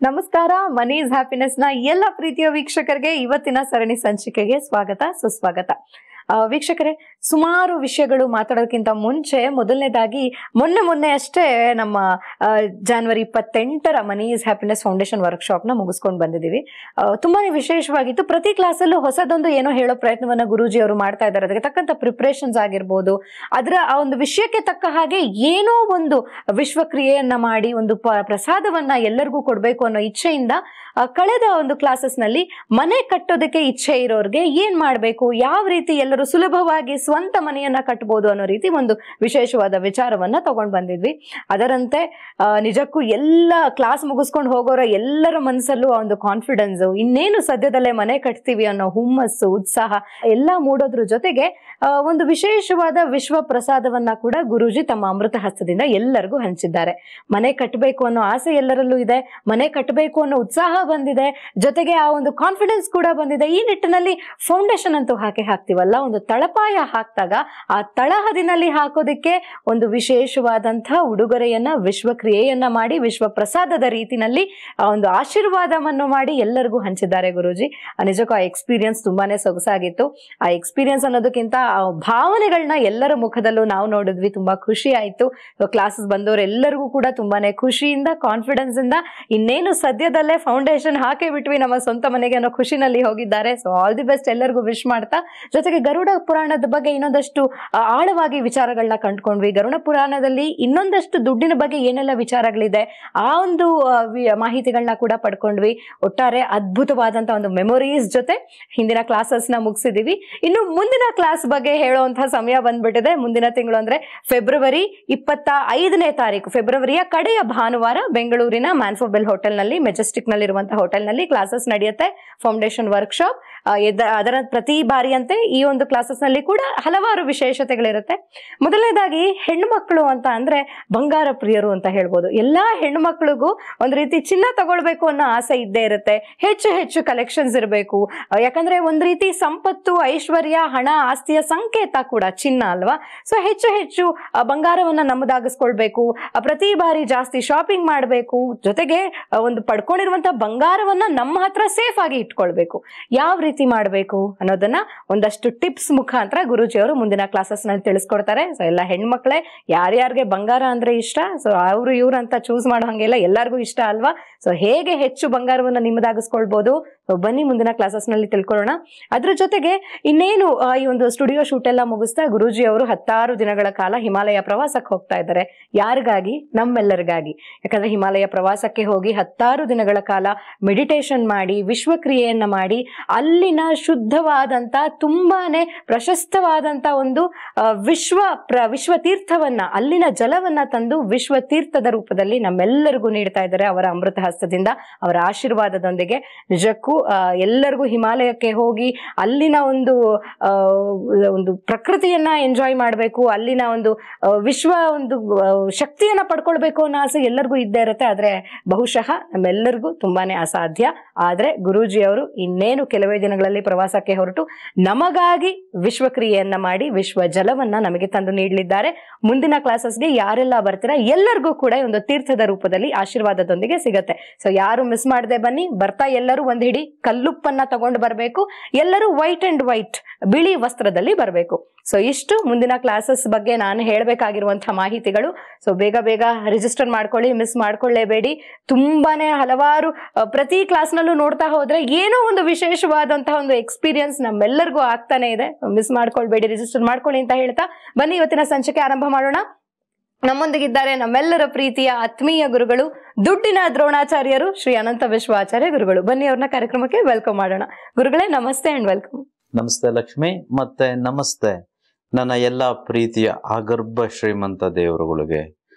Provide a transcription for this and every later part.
ನಮಸ್ಕಾರ. Monies happiness ನ ಎಲ್ಲ ಪ್ರೀತಿಯ ವೀಕ್ಷಕರಿಗೆ ಇವತ್ತಿನ ಸರಣಿ ಸಂಚಿಕೆಗೆ ಸ್ವಾಗತ ಸುಸ್ವಾಗತ. ವೀಕ್ಷಕರೇ, ಸುಮಾರು ವಿಷಯಗಳು ಮಾತಾಡೋದಕ್ಕಿಂತ ಮುಂಚೆ ಮೊದಲನೇದಾಗಿ ಮೊನ್ನೆ ಅಷ್ಟೇ ನಮ್ಮ ಜನವರಿ 28ರ ಮನೀಸ್ ಹ್ಯಾಪಿನೆಸ್ ಫೌಂಡೇಶನ್ ವರ್ಕ್ಶಾಪ್ ನ ಮುಗಿಸ್ಕೊಂಡು ಬಂದಿದ್ದೀವಿ. ತುಂಬಾನೇ ವಿಶೇಷವಾಗಿತ್ತು. ಪ್ರತಿ ಕ್ಲಾಸಲ್ಲೂ ಹೊಸದೊಂದು ಏನೋ ಹೇಳೋ ಪ್ರಯತ್ನವನ್ನ ಗುರೂಜಿ ಅವರು ಮಾಡ್ತಾ ಇದ್ದಾರೆ. ಅದಕ್ಕೆ ತಕ್ಕಂತ ಪ್ರಿಪರೇಷನ್ಸ್ ಆಗಿರ್ಬೋದು, ಅದರ ಆ ಒಂದು ವಿಷಯಕ್ಕೆ ತಕ್ಕ ಹಾಗೆ ಏನೋ ಒಂದು ವಿಶ್ವಕ್ರಿಯೆಯನ್ನ ಮಾಡಿ ಒಂದು ಪ್ರಸಾದವನ್ನ ಎಲ್ಲರಿಗೂ ಕೊಡ್ಬೇಕು ಅನ್ನೋ ಇಚ್ಛೆಯಿಂದ ಕಳೆದ ಒಂದು ಕ್ಲಾಸಸ್ ನಲ್ಲಿ ಮನೆ ಕಟ್ಟೋದಕ್ಕೆ ಇಚ್ಛೆ ಇರೋರ್ಗೆ ಏನ್ ಮಾಡ್ಬೇಕು, ಯಾವ ರೀತಿ ಎಲ್ಲರೂ ಸುಲಭವಾಗಿ ಸ್ವಂತ ಮನೆಯನ್ನ ಕಟ್ಟಬಹುದು ಅನ್ನೋ ರೀತಿ ಒಂದು ವಿಶೇಷವಾದ ವಿಚಾರವನ್ನ ತಗೊಂಡ್ ಬಂದಿದ್ವಿ. ಅದರಂತೆ ನಿಜಕ್ಕೂ ಎಲ್ಲ ಕ್ಲಾಸ್ ಮುಗಿಸ್ಕೊಂಡು ಹೋಗೋರ ಎಲ್ಲರ ಮನಸ್ಸಲ್ಲೂ ಆ ಒಂದು ಕಾನ್ಫಿಡೆನ್ಸ್, ಇನ್ನೇನು ಸದ್ಯದಲ್ಲೇ ಮನೆ ಕಟ್ತೀವಿ ಅನ್ನೋ ಹುಮ್ಮಸ್ಸು, ಉತ್ಸಾಹ ಎಲ್ಲ ಮೂಡೋದ್ರ ಜೊತೆಗೆ ಒಂದು ವಿಶೇಷವಾದ ವಿಶ್ವ ಪ್ರಸಾದವನ್ನ ಕೂಡ ಗುರೂಜಿ ತಮ್ಮ ಅಮೃತ ಹಸ್ತದಿಂದ ಎಲ್ಲರಿಗೂ ಹಂಚಿದ್ದಾರೆ. ಮನೆ ಕಟ್ಟಬೇಕು ಅನ್ನೋ ಆಸೆ ಎಲ್ಲರಲ್ಲೂ ಇದೆ, ಮನೆ ಕಟ್ಟಬೇಕು ಅನ್ನೋ ಉತ್ಸಾಹ ಬಂದಿದೆ, ಜೊತೆಗೆ ಆ ಒಂದು ಕಾನ್ಫಿಡೆನ್ಸ್ ಕೂಡ ಬಂದಿದೆ. ಈ ನಿಟ್ಟಿನಲ್ಲಿ ಫೌಂಡೇಶನ್ ಅಂತೂ ಹಾಕ್ತಿವಲ್ಲ, ಒಂದು ತಳಪಾಯ ಹಾಕಿದಾಗ ಆ ತಳಹದಿನಲ್ಲಿ ಹಾಕೋದಿಕ್ಕೆ ಒಂದು ವಿಶೇಷವಾದಂತಹ ಉಡುಗೊರೆಯನ್ನ, ವಿಶ್ವಕ್ರಿಯೆಯನ್ನ ಮಾಡಿ ವಿಶ್ವ ಪ್ರಸಾದದ ರೀತಿನಲ್ಲಿ ಒಂದು ಆಶೀರ್ವಾದವನ್ನು ಮಾಡಿ ಎಲ್ಲರಿಗೂ ಹಂಚಿದ್ದಾರೆ ಗುರೂಜಿ. ನಿಜಕ್ಕೂ ಆ ಎಕ್ಸ್ಪೀರಿಯನ್ಸ್ ತುಂಬಾನೇ ಸೊಗಸಾಗಿತ್ತು. ಆ ಎಕ್ಸ್ಪೀರಿಯನ್ಸ್ ಅನ್ನೋದಕ್ಕಿಂತ ಆ ಭಾವನೆಗಳನ್ನ ಎಲ್ಲರ ಮುಖದಲ್ಲೂ ನಾವು ನೋಡಿದ್ವಿ. ತುಂಬಾ ಖುಷಿ ಆಯ್ತು. ಕ್ಲಾಸಸ್ ಬಂದವರೆಲ್ಲರಿಗೂ ಕೂಡ ತುಂಬಾನೇ ಖುಷಿಯಿಂದ, ಕಾನ್ಫಿಡೆನ್ಸ್ ಇಂದ ಇನ್ನೇನು ಸದ್ಯದಲ್ಲೇ ಫೌಂಡೇಶನ್ ಹಾಕೇ ಬಿಟ್ವಿ ನಮ್ಮ ಸ್ವಂತ ಮನೆಗೆ ಅನ್ನೋ ಖುಷಿನಲ್ಲಿ ಹೋಗಿದ್ದಾರೆ. ಸೊ ಆಲ್ ದಿ ಬೆಸ್ಟ್ ಎಲ್ಲರಿಗೂ ವಿಶ್ ಮಾಡ್ತಾ, ಜೊತೆಗೆ ಗರುಡ ಪುರಾಣದ ಬಗ್ಗೆ ಇನ್ನೊಂದಷ್ಟು ಆಳವಾಗಿ ವಿಚಾರಗಳನ್ನ ಕಂಡುಕೊಂಡ್ವಿ. ಗರುಡ ಪುರಾಣದಲ್ಲಿ ಇನ್ನೊಂದಷ್ಟು ದುಡ್ಡಿನ ಬಗ್ಗೆ ಏನೆಲ್ಲ ವಿಚಾರಗಳಿದೆ ಆ ಒಂದು ಮಾಹಿತಿಗಳನ್ನ ಕೂಡ ಪಡ್ಕೊಂಡ್ವಿ. ಒಟ್ಟಾರೆ ಅದ್ಭುತವಾದಂತಹ ಒಂದು ಮೆಮೊರೀಸ್ ಜೊತೆ ಹಿಂದಿನ ಕ್ಲಾಸಸ್ ನ ಮುಗಿಸಿದೀವಿ. ಇನ್ನು ಮುಂದಿನ ಕ್ಲಾಸ್ ಬಗ್ಗೆ ಹೇಳುವಂತಹ ಸಮಯ ಬಂದ್ಬಿಟ್ಟಿದೆ. ಮುಂದಿನ ತಿಂಗಳು ಅಂದ್ರೆ ಫೆಬ್ರವರಿ 25ನೇ ತಾರೀಕು, ಫೆಬ್ರವರಿಯ ಕಡೆಯ ಭಾನುವಾರ ಬೆಂಗಳೂರಿನ ಮ್ಯಾನ್ಫೋಬೆಲ್ ಹೋಟೆಲ್ ನಲ್ಲಿ, ಮೆಜೆಸ್ಟಿಕ್ ನಲ್ಲಿ ಇರುವಂತಹ ಹೋಟೆಲ್ ನಲ್ಲಿ ಕ್ಲಾಸಸ್ ನಡೆಯುತ್ತೆ. Foundation workshop. ಅದರ ಪ್ರತಿ ಬಾರಿಯಂತೆ ಈ ಒಂದು ಕ್ಲಾಸಸ್ ನಲ್ಲಿ ಕೂಡ ಹಲವಾರು ವಿಶೇಷತೆಗಳಿರುತ್ತೆ. ಮೊದಲನೇದಾಗಿ ಹೆಣ್ಮಕ್ಳು ಅಂತ ಅಂದ್ರೆ ಬಂಗಾರ ಪ್ರಿಯರು ಅಂತ ಹೇಳ್ಬೋದು. ಎಲ್ಲಾ ಹೆಣ್ಮಕ್ಳಿಗೂ ಒಂದ್ ರೀತಿ ಚಿನ್ನ ತಗೊಳ್ಬೇಕು ಅನ್ನೋ ಆಸೆ ಇದ್ದೇ ಇರುತ್ತೆ. ಹೆಚ್ಚು ಕಲೆಕ್ಷನ್ಸ್ ಇರಬೇಕು. ಯಾಕಂದ್ರೆ ಒಂದ್ ರೀತಿ ಸಂಪತ್ತು, ಐಶ್ವರ್ಯ, ಹಣ, ಆಸ್ತಿಯ ಸಂಕೇತ ಕೂಡ ಚಿನ್ನ ಅಲ್ವಾ. ಸೊ ಹೆಚ್ಚು ಬಂಗಾರವನ್ನ ನಮ್ಮದಾಗಿಸ್ಕೊಳ್ಬೇಕು, ಪ್ರತಿ ಬಾರಿ ಜಾಸ್ತಿ ಶಾಪಿಂಗ್ ಮಾಡಬೇಕು, ಜೊತೆಗೆ ಒಂದು ಪಡ್ಕೊಂಡಿರುವಂತಹ ಬಂಗಾರವನ್ನ ನಮ್ಮ ಹತ್ರ ಸೇಫ್ ಆಗಿ ಇಟ್ಕೊಳ್ಬೇಕು. ಯಾವ ರೀತಿ ಮಾಡಬೇಕು ಅನ್ನೋದನ್ನ ಒಂದಷ್ಟು ಟಿಪ್ಸ್ ಮುಖಾಂತರ ಗುರೂಜಿ ಅವರು ಮುಂದಿನ ಕ್ಲಾಸಸ್ ನಲ್ಲಿ ತಿಳಿಸ್ಕೊಡ್ತಾರೆ. ಸೊ ಎಲ್ಲ ಹೆಣ್ಮಕ್ಳೇ, ಯಾರ್ಯಾರಿಗೆ ಬಂಗಾರ ಅಂದ್ರೆ ಇಷ್ಟ, ಸೊ ಅವ್ರು ಇವ್ರು ಅಂತ ಚೂಸ್ ಮಾಡೋ ಹಂಗೆಲ್ಲ ಎಲ್ಲರಿಗೂ ಇಷ್ಟ ಅಲ್ವಾ. ಸೊ ಹೇಗೆ ಹೆಚ್ಚು ಬಂಗಾರವನ್ನ ನಿಮ್ಮದಾಗಿಸ್ಕೊಳ್ಬಹುದು, ಬನ್ನಿ ಮುಂದಿನ ಕ್ಲಾಸಸ್ ನಲ್ಲಿ ತಿಳ್ಕೊಳ್ಳೋಣ. ಅದ್ರ ಜೊತೆಗೆ ಇನ್ನೇನು ಈ ಒಂದು ಸ್ಟುಡಿಯೋ ಶೂಟ್ ಎಲ್ಲ ಮುಗಿಸ್ತಾ ಗುರೂಜಿ ಅವರು 16 ದಿನಗಳ ಕಾಲ ಹಿಮಾಲಯ ಪ್ರವಾಸಕ್ಕೆ ಹೋಗ್ತಾ ಇದ್ದಾರೆ. ಯಾರಿಗಾಗಿ? ನಮ್ಮೆಲ್ಲರಿಗಾಗಿ. ಯಾಕಂದ್ರೆ ಹಿಮಾಲಯ ಪ್ರವಾಸಕ್ಕೆ ಹೋಗಿ 16 ದಿನಗಳ ಕಾಲ ಮೆಡಿಟೇಷನ್ ಮಾಡಿ, ವಿಶ್ವಕ್ರಿಯೆಯನ್ನ ಮಾಡಿ, ಅಲ್ಲಿನ ಶುದ್ಧವಾದಂತ ತುಂಬಾನೇ ಪ್ರಶಸ್ತವಾದಂತ ಒಂದು ವಿಶ್ವ ತೀರ್ಥವನ್ನ, ಅಲ್ಲಿನ ಜಲವನ್ನ ತಂದು ವಿಶ್ವ ತೀರ್ಥದ ರೂಪದಲ್ಲಿ ನಮ್ಮೆಲ್ಲರಿಗೂ ನೀಡ್ತಾ ಇದ್ದಾರೆ ಅವರ ಅಮೃತ ಹಸ್ತದಿಂದ, ಅವರ ಆಶೀರ್ವಾದದೊಂದಿಗೆ. ನಿಜಕ್ಕೂ ಎಲ್ಲರಿಗೂ ಹಿಮಾಲಯಕ್ಕೆ ಹೋಗಿ ಅಲ್ಲಿನ ಒಂದು ಪ್ರಕೃತಿಯನ್ನ ಎಂಜಾಯ್ ಮಾಡಬೇಕು, ಅಲ್ಲಿನ ಒಂದು ಒಂದು ಶಕ್ತಿಯನ್ನ ಪಡ್ಕೊಳ್ಬೇಕು ಅನ್ನೋ ಆಸೆ ಎಲ್ಲರಿಗೂ ಇದ್ದೇ ಇರುತ್ತೆ. ಆದ್ರೆ ಬಹುಶಃ ನಮ್ಮೆಲ್ಲರಿಗೂ ತುಂಬಾನೇ ಅಸಾಧ್ಯ. ಆದ್ರೆ ಗುರೂಜಿ ಅವರು ಇನ್ನೇನು ಕೆಲವೇ ದಿನಗಳಲ್ಲಿ ಪ್ರವಾಸಕ್ಕೆ ಹೊರಟು ನಮಗಾಗಿ ವಿಶ್ವಕ್ರಿಯೆಯನ್ನ ಮಾಡಿ ವಿಶ್ವ ಜಲವನ್ನ ನಮಗೆ ತಂದು ನೀಡಲಿದ್ದಾರೆ. ಮುಂದಿನ ಕ್ಲಾಸಸ್ಗೆ ಯಾರೆಲ್ಲ ಬರ್ತೀರಾ ಎಲ್ಲರಿಗೂ ಕೂಡ ಒಂದು ತೀರ್ಥದ ರೂಪದಲ್ಲಿ ಆಶೀರ್ವಾದದೊಂದಿಗೆ ಸಿಗತ್ತೆ. ಸೊ ಯಾರು ಮಿಸ್ ಮಾಡದೆ ಬನ್ನಿ. ಬರ್ತಾ ಎಲ್ಲರೂ ಒಂದ್ ಹಿಡಿ ಕಲ್ಲುಪ್ಪನ್ನ ತಗೊಂಡು ಬರಬೇಕು. ಎಲ್ಲರೂ ವೈಟ್ ಅಂಡ್ ವೈಟ್, ಬಿಳಿ ವಸ್ತ್ರದಲ್ಲಿ ಬರಬೇಕು. ಸೊ ಇಷ್ಟು ಮುಂದಿನ ಕ್ಲಾಸಸ್ ಬಗ್ಗೆ ನಾನು ಹೇಳ್ಬೇಕಾಗಿರುವಂತಹ ಮಾಹಿತಿಗಳು. ಸೊ ಬೇಗ ರಿಜಿಸ್ಟರ್ ಮಾಡ್ಕೊಳ್ಳಿ, ಮಿಸ್ ಮಾಡ್ಕೊಳ್ಳೇಬೇಡಿ. ತುಂಬಾನೇ ಹಲವಾರು ಪ್ರತಿ ಕ್ಲಾಸ್ ನಲ್ಲೂ ನೋಡ್ತಾ ಹೋದ್ರೆ ಏನೋ ಒಂದು ವಿಶೇಷವಾದಂತಹ ಒಂದು ಎಕ್ಸ್ಪೀರಿಯನ್ಸ್ ನಮ್ಮೆಲ್ಲರಿಗೂ ಆಗ್ತಾನೆ ಇದೆ. ಮಿಸ್ ಮಾಡ್ಕೊಳ್ಬೇಡಿ, ರಿಜಿಸ್ಟರ್ ಮಾಡ್ಕೊಳ್ಳಿ ಅಂತ ಹೇಳ್ತಾ ಬನ್ನಿ ಇವತ್ತಿನ ಸಂಚಿಕೆ ಆರಂಭ ಮಾಡೋಣ. ನಮ್ಮೊಂದಿಗಿದ್ದಾರೆ ನಮ್ಮೆಲ್ಲರ ಪ್ರೀತಿಯ ಆತ್ಮೀಯ ಗುರುಗಳು, ದುಡ್ಡಿನ ದ್ರೋಣಾಚಾರ್ಯರು, ಶ್ರೀ ಅನಂತ ವಿಶ್ವಾಚಾರ್ಯ ಗುರುಗಳು. ಬನ್ನಿ ಅವ್ರನ್ನ ಕಾರ್ಯಕ್ರಮಕ್ಕೆ ವೆಲ್ಕಮ್ ಮಾಡೋಣ. ಗುರುಗಳೇ ನಮಸ್ತೆ ಅಂಡ್ ವೆಲ್ಕಮ್. ನಮಸ್ತೆ ಲಕ್ಷ್ಮಿ, ಮತ್ತೆ ನಮಸ್ತೆ ನನ್ನ ಎಲ್ಲ ಪ್ರೀತಿಯ ಆಗರ್ಭ ಶ್ರೀಮಂತ ದೇವರುಗಳಿಗೆ.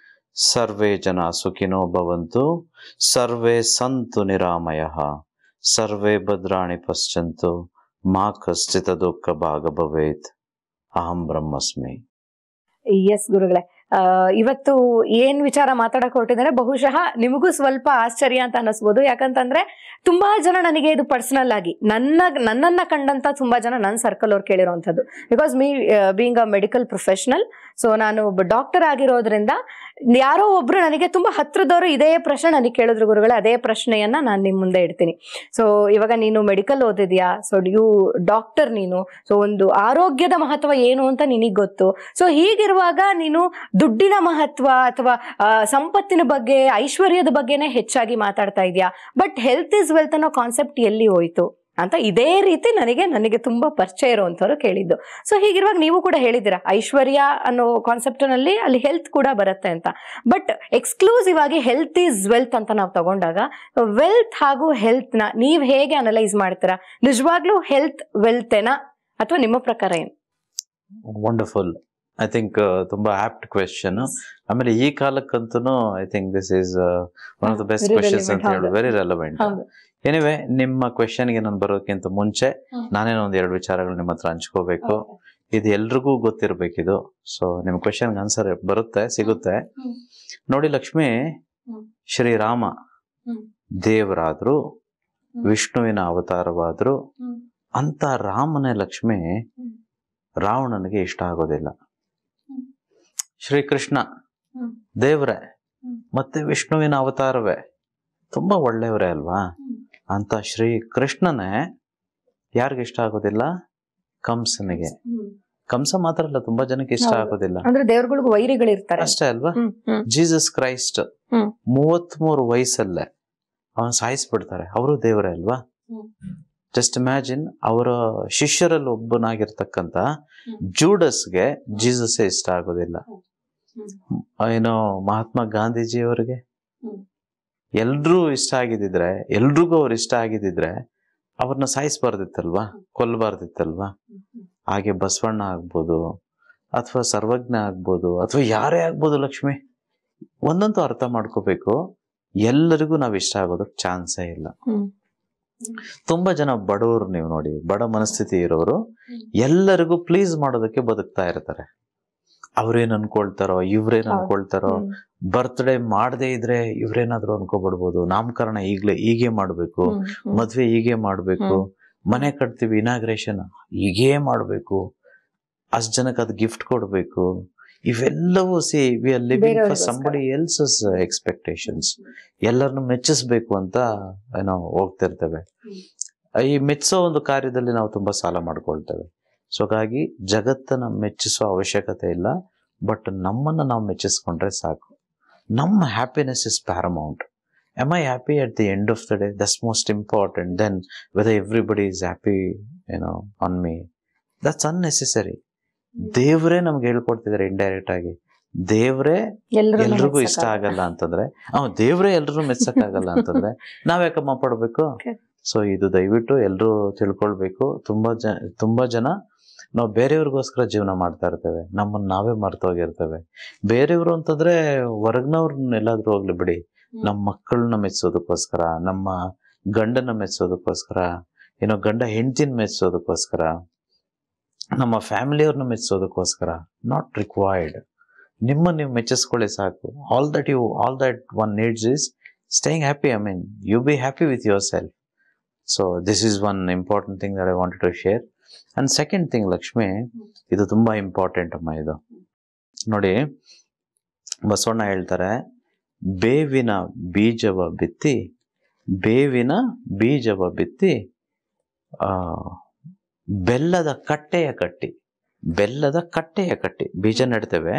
ಸರ್ವೇ ಜನ ಸುಖಿನೋ ಭವಂತು, ಸರ್ವೇ ಸಂತು ನಿರಾಮಯಃ, ಸರ್ವೇ ಭದ್ರಾಣಿ ಪಶ್ಯಂತು, ಮಾ ಕಶ್ಚಿತ್ ದುಃಖ ಭಾಗ ಭವೇತ್, ಅಹಂ ಬ್ರಹ್ಮಸ್ಮಿ. ಎಸ್ ಗುರುಗಳೇ, ಇವತ್ತು ಏನ್ ವಿಚಾರ ಮಾತಾಡಕ್ ಹೊರಟಿದ್ದಾರೆ ಬಹುಶಃ ನಿಮಗೂ ಸ್ವಲ್ಪ ಆಶ್ಚರ್ಯ ಅಂತ ಅನಿಸ್ಬೋದು. ಯಾಕಂತಂದ್ರೆ ತುಂಬಾ ಜನ ನನಗೆ ಇದು ಪರ್ಸನಲ್ ಆಗಿ ನನ್ನನ್ನ ಕಂಡಂತ ತುಂಬಾ ಜನ ನನ್ನ ಸರ್ಕಲ್ ಅವ್ರು ಕೇಳಿರೋಂಥದ್ದು. Because me being a medical professional, so ನಾನು ಒಬ್ಬ ಡಾಕ್ಟರ್ ಆಗಿರೋದ್ರಿಂದ ಯಾರೋ ಒಬ್ರು ನನಗೆ ತುಂಬಾ ಹತ್ರದವರು ಇದೇ ಪ್ರಶ್ನೆ ನನಗೆ ಕೇಳಿದ್ರು ಗುರುಗಳೇ, ಅದೇ ಪ್ರಶ್ನೆಯನ್ನ ನಾನು ನಿಮ್ ಮುಂದೆ ಇಡ್ತೀನಿ. ಸೊ ಇವಾಗ ನೀನು ಮೆಡಿಕಲ್ ಓದಿದ್ಯಾ, ಸೊ ಯು ಡಾಕ್ಟರ್ ನೀನು, ಸೊ ಒಂದು ಆರೋಗ್ಯದ ಮಹತ್ವ ಏನು ಅಂತ ನಿನಗೆ ಗೊತ್ತು. ಸೊ ಹೀಗಿರುವಾಗ ನೀನು ದುಡ್ಡಿನ ಮಹತ್ವ ಅಥವಾ ಸಂಪತ್ತಿನ ಬಗ್ಗೆ, ಐಶ್ವರ್ಯದ ಬಗ್ಗೆನೇ ಹೆಚ್ಚಾಗಿ ಮಾತಾಡ್ತಾ ಇದೆಯಾ, ಬಟ್ ಹೆಲ್ತ್ ಇಸ್ ವೆಲ್ತ್ ಅನ್ನೋ ಕಾನ್ಸೆಪ್ಟ್ ಎಲ್ಲಿ ಹೋಯ್ತು ಅಂತ ಇದೇ ರೀತಿ ನನಗೆ ತುಂಬಾ ಪರಿಚಯ ಇರುವಂತವ್ರು ಕೇಳಿದ್ದು. ಸೊ ಹೀಗಿರುವಾಗ ನೀವು ಕೂಡ ಹೇಳಿದ್ದೀರಾ ಐಶ್ವರ್ಯ ಅನ್ನೋ ಕಾನ್ಸೆಪ್ಟ್ ನಲ್ಲಿ ಅಲ್ಲಿ ಹೆಲ್ತ್ ಕೂಡ ಬರುತ್ತೆ ಅಂತ. ಬಟ್ ಎಕ್ಸ್ಕ್ಲೂಸಿವ್ ಆಗಿ ಹೆಲ್ತ್ ಈಸ್ ವೆಲ್ತ್ ಅಂತ ನಾವು ತಗೊಂಡಾಗ ವೆಲ್ತ್ ಹಾಗೂ ಹೆಲ್ತ್ ನ ನೀವ್ ಹೇಗೆ ಅನಲೈಸ್ ಮಾಡ್ತೀರಾ? ನಿಜವಾಗ್ಲೂ ಹೆಲ್ತ್ ವೆಲ್ತ್ ಏನಾ ಅಥವಾ ನಿಮ್ಮ ಪ್ರಕಾರ ಏನು? ವಂಡರ್ಫುಲ್. ಐ ಥಿಂಕ್ ತುಂಬಾ ಆಪ್ಟ್ ಕ್ವೆಶ್ಚನ್. ಆಮೇಲೆ ಈ ಕಾಲಕ್ಕಂತೂ I think this is one of the best questions ಅಂತ ಹೇಳಿ, ವೆರಿ ರೆಲೆವೆಂಟ್. ಎನಿವೆ, ನಿಮ್ಮ ಕ್ವೆಶ್ಚನ್ಗೆ ನಾನು ಬರೋಕ್ಕಿಂತ ಮುಂಚೆ ನಾನೇನೋ ಒಂದೆರಡು ವಿಚಾರಗಳು ನಿಮ್ಮ ಹತ್ರ ಹಂಚ್ಕೋಬೇಕು. ಇದು ಎಲ್ರಿಗೂ ಗೊತ್ತಿರ್ಬೇಕಿದು. ಸೊ ನಿಮ್ ಕ್ವೆಶ್ಚನ್ಗೆ ಆನ್ಸರ್ ಸಿಗುತ್ತೆ. ನೋಡಿ ಲಕ್ಷ್ಮಿ, ಶ್ರೀರಾಮ ದೇವರಾದ್ರು, ವಿಷ್ಣುವಿನ ಅವತಾರವಾದ್ರು, ಅಂತ ರಾಮನೇ ಲಕ್ಷ್ಮಿ ರಾವಣನಿಗೆ ಇಷ್ಟ ಆಗೋದಿಲ್ಲ. ಶ್ರೀಕೃಷ್ಣ ದೇವ್ರೆ ಮತ್ತೆ ವಿಷ್ಣುವಿನ ಅವತಾರವೇ, ತುಂಬಾ ಒಳ್ಳೆಯವರೇ ಅಲ್ವಾ? ಅಂತ ಶ್ರೀ ಕೃಷ್ಣನೇ ಯಾರಿಗೆ ಇಷ್ಟ ಆಗೋದಿಲ್ಲ? ಕಂಸನಿಗೆ. ಕಂಸ ಮಾತ್ರ ಅಲ್ಲ, ತುಂಬಾ ಜನಕ್ಕೆ ಇಷ್ಟ ಆಗೋದಿಲ್ಲ. ಅಂದ್ರೆ ದೇವರುಗಳಿಗೂ ವೈರಿಗಳಿರ್ತಾರೆ ಅಷ್ಟೇ ಅಲ್ವಾ? ಜೀಸಸ್ ಕ್ರೈಸ್ಟ್ 33 ವಯಸ್ಸಲ್ಲೇ ಅವನ್ ಸಾಯಿಸ್ಬಿಡ್ತಾರೆ. ಅವರು ದೇವರೇ ಅಲ್ವಾ? ಜಸ್ಟ್ ಇಮ್ಯಾಜಿನ್, ಅವರ ಶಿಷ್ಯರಲ್ಲಿ ಒಬ್ಬನಾಗಿರ್ತಕ್ಕಂತ ಜೂಡಸ್ಗೆ ಜೀಸಸ್ ಇಷ್ಟ ಆಗೋದಿಲ್ಲ. ಏನೋ ಮಹಾತ್ಮ ಗಾಂಧೀಜಿಯವರಿಗೆ ಎಲ್ರೂ ಇಷ್ಟ ಆಗಿದ್ದಿದ್ರೆ, ಎಲ್ರಿಗೂ ಅವ್ರು ಇಷ್ಟ ಆಗಿದ್ದಿದ್ರೆ ಅವ್ರನ್ನ ಸಾಯಿಸ್ಬಾರ್ದಿತ್ತಲ್ವಾ, ಕೊಲ್ಲಬಾರ್ದಿತ್ತಲ್ವಾ? ಹಾಗೆ ಬಸವಣ್ಣ ಆಗ್ಬೋದು, ಅಥವಾ ಸರ್ವಜ್ಞ ಆಗ್ಬೋದು, ಅಥವಾ ಯಾರೇ ಆಗ್ಬೋದು. ಲಕ್ಷ್ಮಿ, ಒಂದಂತೂ ಅರ್ಥ ಮಾಡ್ಕೋಬೇಕು, ಎಲ್ಲರಿಗೂ ನಾವ್ ಇಷ್ಟ ಆಗೋದಕ್ಕೆ ಚಾನ್ಸೇ ಇಲ್ಲ. ತುಂಬಾ ಜನ ಬಡವರು, ನೀವು ನೋಡಿ, ಬಡ ಮನಸ್ಥಿತಿ ಇರೋರು ಎಲ್ಲರಿಗೂ ಪ್ಲೀಸ್ ಮಾಡೋದಕ್ಕೆ ಬದುಕ್ತಾ ಇರ್ತಾರೆ. ಅವ್ರೇನ್ ಅನ್ಕೊಳ್ತಾರೋ, ಇವ್ರೇನ್ ಅನ್ಕೊಳ್ತಾರೋ, ಬರ್ತ್ಡೇ ಮಾಡದೇ ಇದ್ರೆ ಇವ್ರೇನಾದ್ರು ಅನ್ಕೋಬಿಡ್ಬೋದು, ನಾಮಕರಣ ಹೀಗೆ ಮಾಡ್ಬೇಕು, ಮದ್ವೆ ಹೀಗೆ ಮಾಡ್ಬೇಕು, ಮನೆ ಕಟ್ತೀವಿ ಇನಾಗ್ರೇಷನ್ ಹೀಗೇ ಮಾಡ್ಬೇಕು, ಅಷ್ಟ್ ಜನಕ್ಕೆ ಅದು ಗಿಫ್ಟ್ ಕೊಡ್ಬೇಕು. ಇವೆಲ್ಲವೂ we are living for somebody else's expectations. ಎಲ್ಲರನ್ನು ಮೆಚ್ಚಿಸ್ಬೇಕು ಅಂತ ನಾವು ಹೋಗ್ತಿರ್ತೇವೆ. ಈ ಮೆಚ್ಚಿಸೋ ಒಂದು ಕಾರ್ಯದಲ್ಲಿ ನಾವು ತುಂಬಾ ಸಾಲ ಮಾಡ್ಕೊಳ್ತೇವೆ. ಸೊ ಹಾಗಾಗಿ ಜಗತ್ತನ್ನ ಮೆಚ್ಚಿಸೋ ಅವಶ್ಯಕತೆ ಇಲ್ಲ, ಬಟ್ ನಮ್ಮನ್ನ ನಾವು ಮೆಚ್ಚಿಸ್ಕೊಂಡ್ರೆ ಸಾಕು. ನಮ್ಮ happiness is paramount. Am I happy at the end of the day? That's most important than whether everybody is happy, on me. That's unnecessary. ದೇವ್ರೇ ನಮ್ಗೆ ಹೇಳ್ಕೊಡ್ತಿದ್ದಾರೆ ಇಂಡೈರೆಕ್ಟ್ ಆಗಿ. ದೇವ್ರೇ ಎಲ್ರಿಗೂ ಇಷ್ಟ ಆಗಲ್ಲ ಅಂತಂದ್ರೆ, ದೇವ್ರೇ ಎಲ್ರು ಮೆಚ್ಚಕ್ಕಾಗಲ್ಲ ಅಂತಂದ್ರೆ ನಾವ್ಯಾಕಮ್ಮ ಪಡ್ಬೇಕು? ಸೊ ಇದು ದಯವಿಟ್ಟು ಎಲ್ರು ತಿಳ್ಕೊಳ್ಬೇಕು. ತುಂಬಾ ಜನ ನಾವು ಬೇರೆಯವ್ರಿಗೋಸ್ಕರ ಜೀವನ ಮಾಡ್ತಾ ಇರ್ತೇವೆ, ನಮ್ಮನ್ನ ನಾವೇ ಮರ್ತೋಗಿರ್ತೇವೆ. ಬೇರೆಯವರು ಅಂತಂದ್ರೆ ಹೊರಗ್ನವ್ರನ್ನ ಎಲ್ಲಾದ್ರೂ ಹೋಗ್ಲಿ ಬಿಡಿ, ನಮ್ಮ ಮಕ್ಕಳನ್ನ ಮೆಚ್ಚೋದಕ್ಕೋಸ್ಕರ, ನಮ್ಮ ಗಂಡನ ಮೆಚ್ಚೋದಕ್ಕೋಸ್ಕರ, ಗಂಡ ಹೆಂಡತಿನ ಮೆಚ್ಚೋದಕ್ಕೋಸ್ಕರ, ನಮ್ಮ ಫ್ಯಾಮಿಲಿಯವ್ರನ್ನ ಮೆಚ್ಚೋದಕ್ಕೋಸ್ಕರ, ನಾಟ್ ರಿಕ್ವೈರ್ಡ್. ನೀವು ಮೆಚ್ಚಿಸ್ಕೊಳ್ಳಿ ಸಾಕು. All that one needs is staying happy. I mean, you be happy with yourself. So this is one important thing that I wanted to share. And second thing Lakshmi, ಇದು ತುಂಬಾ important ಅಮ್ಮ. ಇದು ನೋಡಿ, ಬಸವಣ್ಣ ಹೇಳ್ತಾರೆ, ಬೇವಿನ ಬೀಜವ ಬಿತ್ತಿ ಬೆಲ್ಲದ ಕಟ್ಟೆಯ ಕಟ್ಟಿ ಬೀಜ ನೆಡ್ತೇವೆ,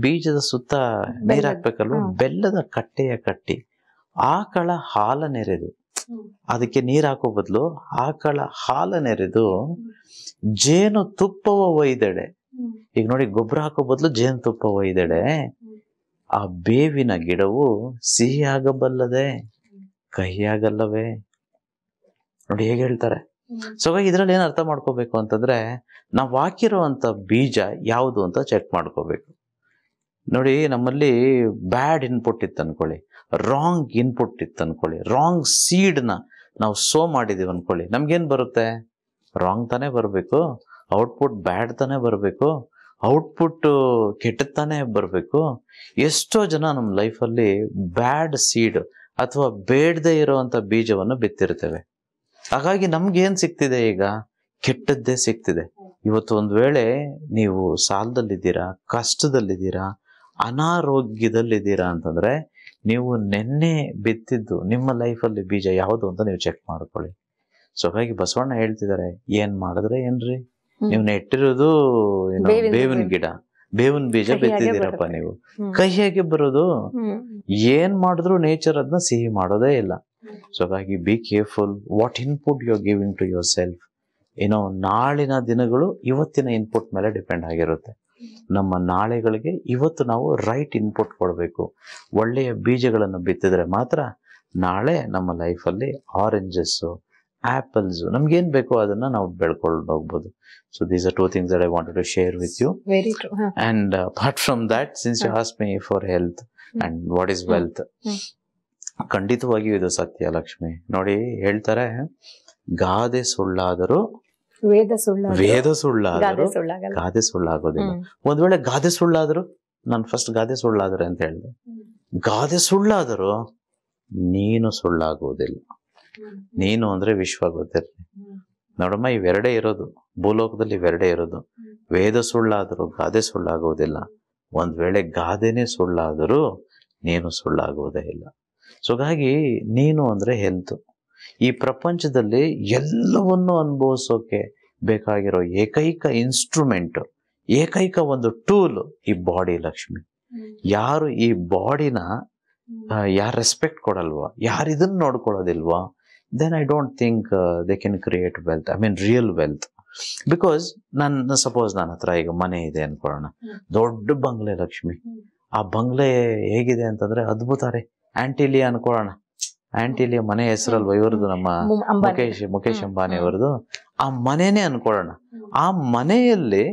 ಬೀಜದ ಸುತ್ತ ನೀರ್ ಹಾಕ್ಬೇಕಲ್ವ, ಬೆಲ್ಲದ ಕಟ್ಟೆಯ ಕಟ್ಟಿ ಆಕಳ ಹಾಲ ನೆರೆದು, ಅದಕ್ಕೆ ನೀರ್ ಹಾಕೋ ಬದಲು ಆಕಳ ಹಾಲ ನೆರೆದು ಜೇನು ತುಪ್ಪವ ಒಯ್ದೆಡೆ. ಈಗ ನೋಡಿ, ಗೊಬ್ಬರ ಹಾಕೋ ಬದಲು ಜೇನು ತುಪ್ಪ ಒಯ್ದೆಡೆ ಆ ಬೇವಿನ ಗಿಡವು ಸಿಹಿಯಾಗಬಲ್ಲದೆ ಕಹಿಯಾಗಲ್ಲವೇ. ನೋಡಿ ಹೇಗೆ ಹೇಳ್ತಾರೆ. ಸೊ ಇದ್ರಲ್ಲಿ ಏನ್ ಅರ್ಥ ಮಾಡ್ಕೋಬೇಕು ಅಂತಂದ್ರೆ, ನಾವು ಹಾಕಿರುವಂತ ಬೀಜ ಯಾವುದು ಅಂತ ಚೆಕ್ ಮಾಡ್ಕೋಬೇಕು. ನೋಡಿ, ನಮ್ಮಲ್ಲಿ ಬ್ಯಾಡ್ ಇನ್ಪುಟ್ ಇತ್ತು ಅನ್ಕೊಳ್ಳಿ, ರಾಂಗ್ ಇನ್ಪುಟ್ ಇತ್ತು ಅನ್ಕೊಳ್ಳಿ, ರಾಂಗ್ ಸೀಡ್ನ ನಾವು ಸೋ ಮಾಡಿದೀವಿ ಅನ್ಕೊಳ್ಳಿ, ನಮ್ಗೇನ್ ಬರುತ್ತೆ? ರಾಂಗ್ ತಾನೇ ಬರಬೇಕು, ಔಟ್ಪುಟ್ ಬ್ಯಾಡ್ ತಾನೇ ಬರಬೇಕು, ಔಟ್ಪುಟ್ ಕೆಟ್ಟತಾನೆ ಬರಬೇಕು. ಎಷ್ಟೋ ಜನ ನಮ್ಮ ಲೈಫಲ್ಲಿ ಬ್ಯಾಡ್ ಸೀಡ್ ಅಥವಾ ಬೇಡದೇ ಇರುವಂತ ಬೀಜವನ್ನು ಬಿತ್ತಿರ್ತೇವೆ. ಹಾಗಾಗಿ ನಮ್ಗೇನ್ ಸಿಗ್ತಿದೆ? ಈಗ ಕೆಟ್ಟದ್ದೇ ಸಿಗ್ತಿದೆ. ಇವತ್ತು ಒಂದು ವೇಳೆ ನೀವು ಸಾಲದಲ್ಲಿದ್ದೀರಾ, ಕಷ್ಟದಲ್ಲಿದ್ದೀರಾ, ಅನಾರೋಗ್ಯದಲ್ಲಿದ್ದೀರಾ ಅಂತಂದ್ರೆ ನೀವು ನೆನ್ನೆ ಬಿತ್ತಿದ್ದು ನಿಮ್ಮ ಲೈಫಲ್ಲಿ ಬೀಜ ಯಾವುದು ಅಂತ ನೀವು ಚೆಕ್ ಮಾಡ್ಕೊಳ್ಳಿ. ಸೊ ಹಾಗಾಗಿ ಬಸವಣ್ಣ ಹೇಳ್ತಿದ್ದಾರೆ, ಏನ್ ಮಾಡಿದ್ರೆ ಏನ್ರಿ, ನೀವು ನೆಟ್ಟಿರೋದು ಬೇವಿನ ಗಿಡ, ಬೇವಿನ ಬೀಜ ಬಿತ್ತಿದ್ದೀರಪ್ಪ, ನೀವು ಕಹಿಯಾಗಿ ಬರೋದು. ಏನ್ ಮಾಡಿದ್ರು ನೇಚರ್ ಅದನ್ನ ಸಿಹಿ ಮಾಡೋದೇ ಇಲ್ಲ. ಸೊ ಹಾಗಾಗಿ be careful what input you are giving to yourself. ಏನೋ ನಾಳಿನ ದಿನಗಳು ಇವತ್ತಿನ ಇನ್ಪುಟ್ ಮೇಲೆ ಡಿಪೆಂಡ್ ಆಗಿರುತ್ತೆ. ನಮ್ಮ ನಾಳೆಗಳಿಗೆ ಇವತ್ತು ನಾವು ರೈಟ್ ಇನ್ಪುಟ್ ಕೊಡಬೇಕು. ಒಳ್ಳೆಯ ಬೀಜಗಳನ್ನು ಬಿತ್ತಿದ್ರೆ ಮಾತ್ರ ನಾಳೆ ನಮ್ಮ ಲೈಫಲ್ಲಿ ಆರೆಂಜಸ್ಸು, ಆಪಲ್ಸ್, ನಮ್ಗೇನ್ ಬೇಕೋ ಅದನ್ನ ನಾವು ಬೆಳ್ಕೊಂಡು ಹೋಗ್ಬೋದು. So these are 2 things that I wanted to share with you. Very true. And apart from that, since you asked me for health and what is wealth, ಖಂಡಿತವಾಗಿಯೂ ಇದು ಸತ್ಯ ಲಕ್ಷ್ಮಿ. ನೋಡಿ ಹೇಳ್ತಾರೆ, ಗಾದೆ ಸುಳ್ಳಾದರೂ ವೇದ ಸುಳ್ಳಾದರೂ ಗಾದೆ ಸುಳ್ಳಾಗೋದಿಲ್ಲ. ಒಂದ್ ವೇಳೆ ಗಾದೆ ಸುಳ್ಳಾದ್ರು, ನಾನು ಫಸ್ಟ್ ಗಾದೆ ಸುಳ್ಳಾದ್ರೆ ಅಂತ ಹೇಳಿದೆ, ಗಾದೆ ಸುಳ್ಳಾದರೂ ನೀನು ಸುಳ್ಳಾಗುವುದಿಲ್ಲ. ನೀನು ಅಂದ್ರೆ ವಿಶ್ವ ಗೊತ್ತಿರಲಿ. ನೋಡಮ್ಮ, ಇವೆರಡೇ ಇರೋದು ಭೂಲೋಕದಲ್ಲಿ, ಇವೆರಡೇ ಇರೋದು. ವೇದ ಸುಳ್ಳಾದರೂ ಗಾದೆ ಸುಳ್ಳಾಗುವುದಿಲ್ಲ. ಒಂದ್ ವೇಳೆ ಗಾದೆನೇ ಸುಳ್ಳಾದರೂ ನೀನು ಸುಳ್ಳಾಗುವುದೇ ಇಲ್ಲ. ಸೊ ಹಾಗಾಗಿ ನೀನು ಅಂದ್ರೆ ಹೆಲ್ತ್. ಈ ಪ್ರಪಂಚದಲ್ಲಿ ಎಲ್ಲವನ್ನೂ ಅನುಭವಿಸೋಕೆ ಬೇಕಾಗಿರೋ ಏಕೈಕ ಇನ್ಸ್ಟ್ರೂಮೆಂಟ್, ಏಕೈಕ ಒಂದು ಟೂಲ್ ಈ ಬಾಡಿ ಲಕ್ಷ್ಮಿ. ಯಾರು ಈ ಬಾಡಿನ ಯಾರು ರೆಸ್ಪೆಕ್ಟ್ ಕೊಡಲ್ವಾ, ಯಾರು ಇದನ್ನ ನೋಡ್ಕೊಳ್ಳೋದಿಲ್ವಾ, then I don't think they can create wealth. I mean real wealth. Because suppose ನನ್ನ ಹತ್ರ ಈಗ ಮನೆ ಇದೆ ಅನ್ಕೊಳ್ಳೋಣ, ದೊಡ್ಡ ಬಂಗ್ಲೆ ಲಕ್ಷ್ಮಿ. ಆ ಬಂಗ್ಲೆ ಹೇಗಿದೆ ಅಂತಂದ್ರೆ ಅದ್ಭುತ ರೀ. ಆಂಟಿಲಿಯಾ ಅನ್ಕೊಳ್ಳೋಣ, ಆಂಟಿಲಿಯಾ ಮನೆ ಹೆಸರಲ್ವ ಇವ್ರದ್ದು, ನಮ್ಮ ಮುಖೇಶ್ ಅಂಬಾನಿ ಅವರದು. ಆ ಮನೆನೇ ಅನ್ಕೊಳ್ಳೋಣ. ಆ ಮನೆಯಲ್ಲಿ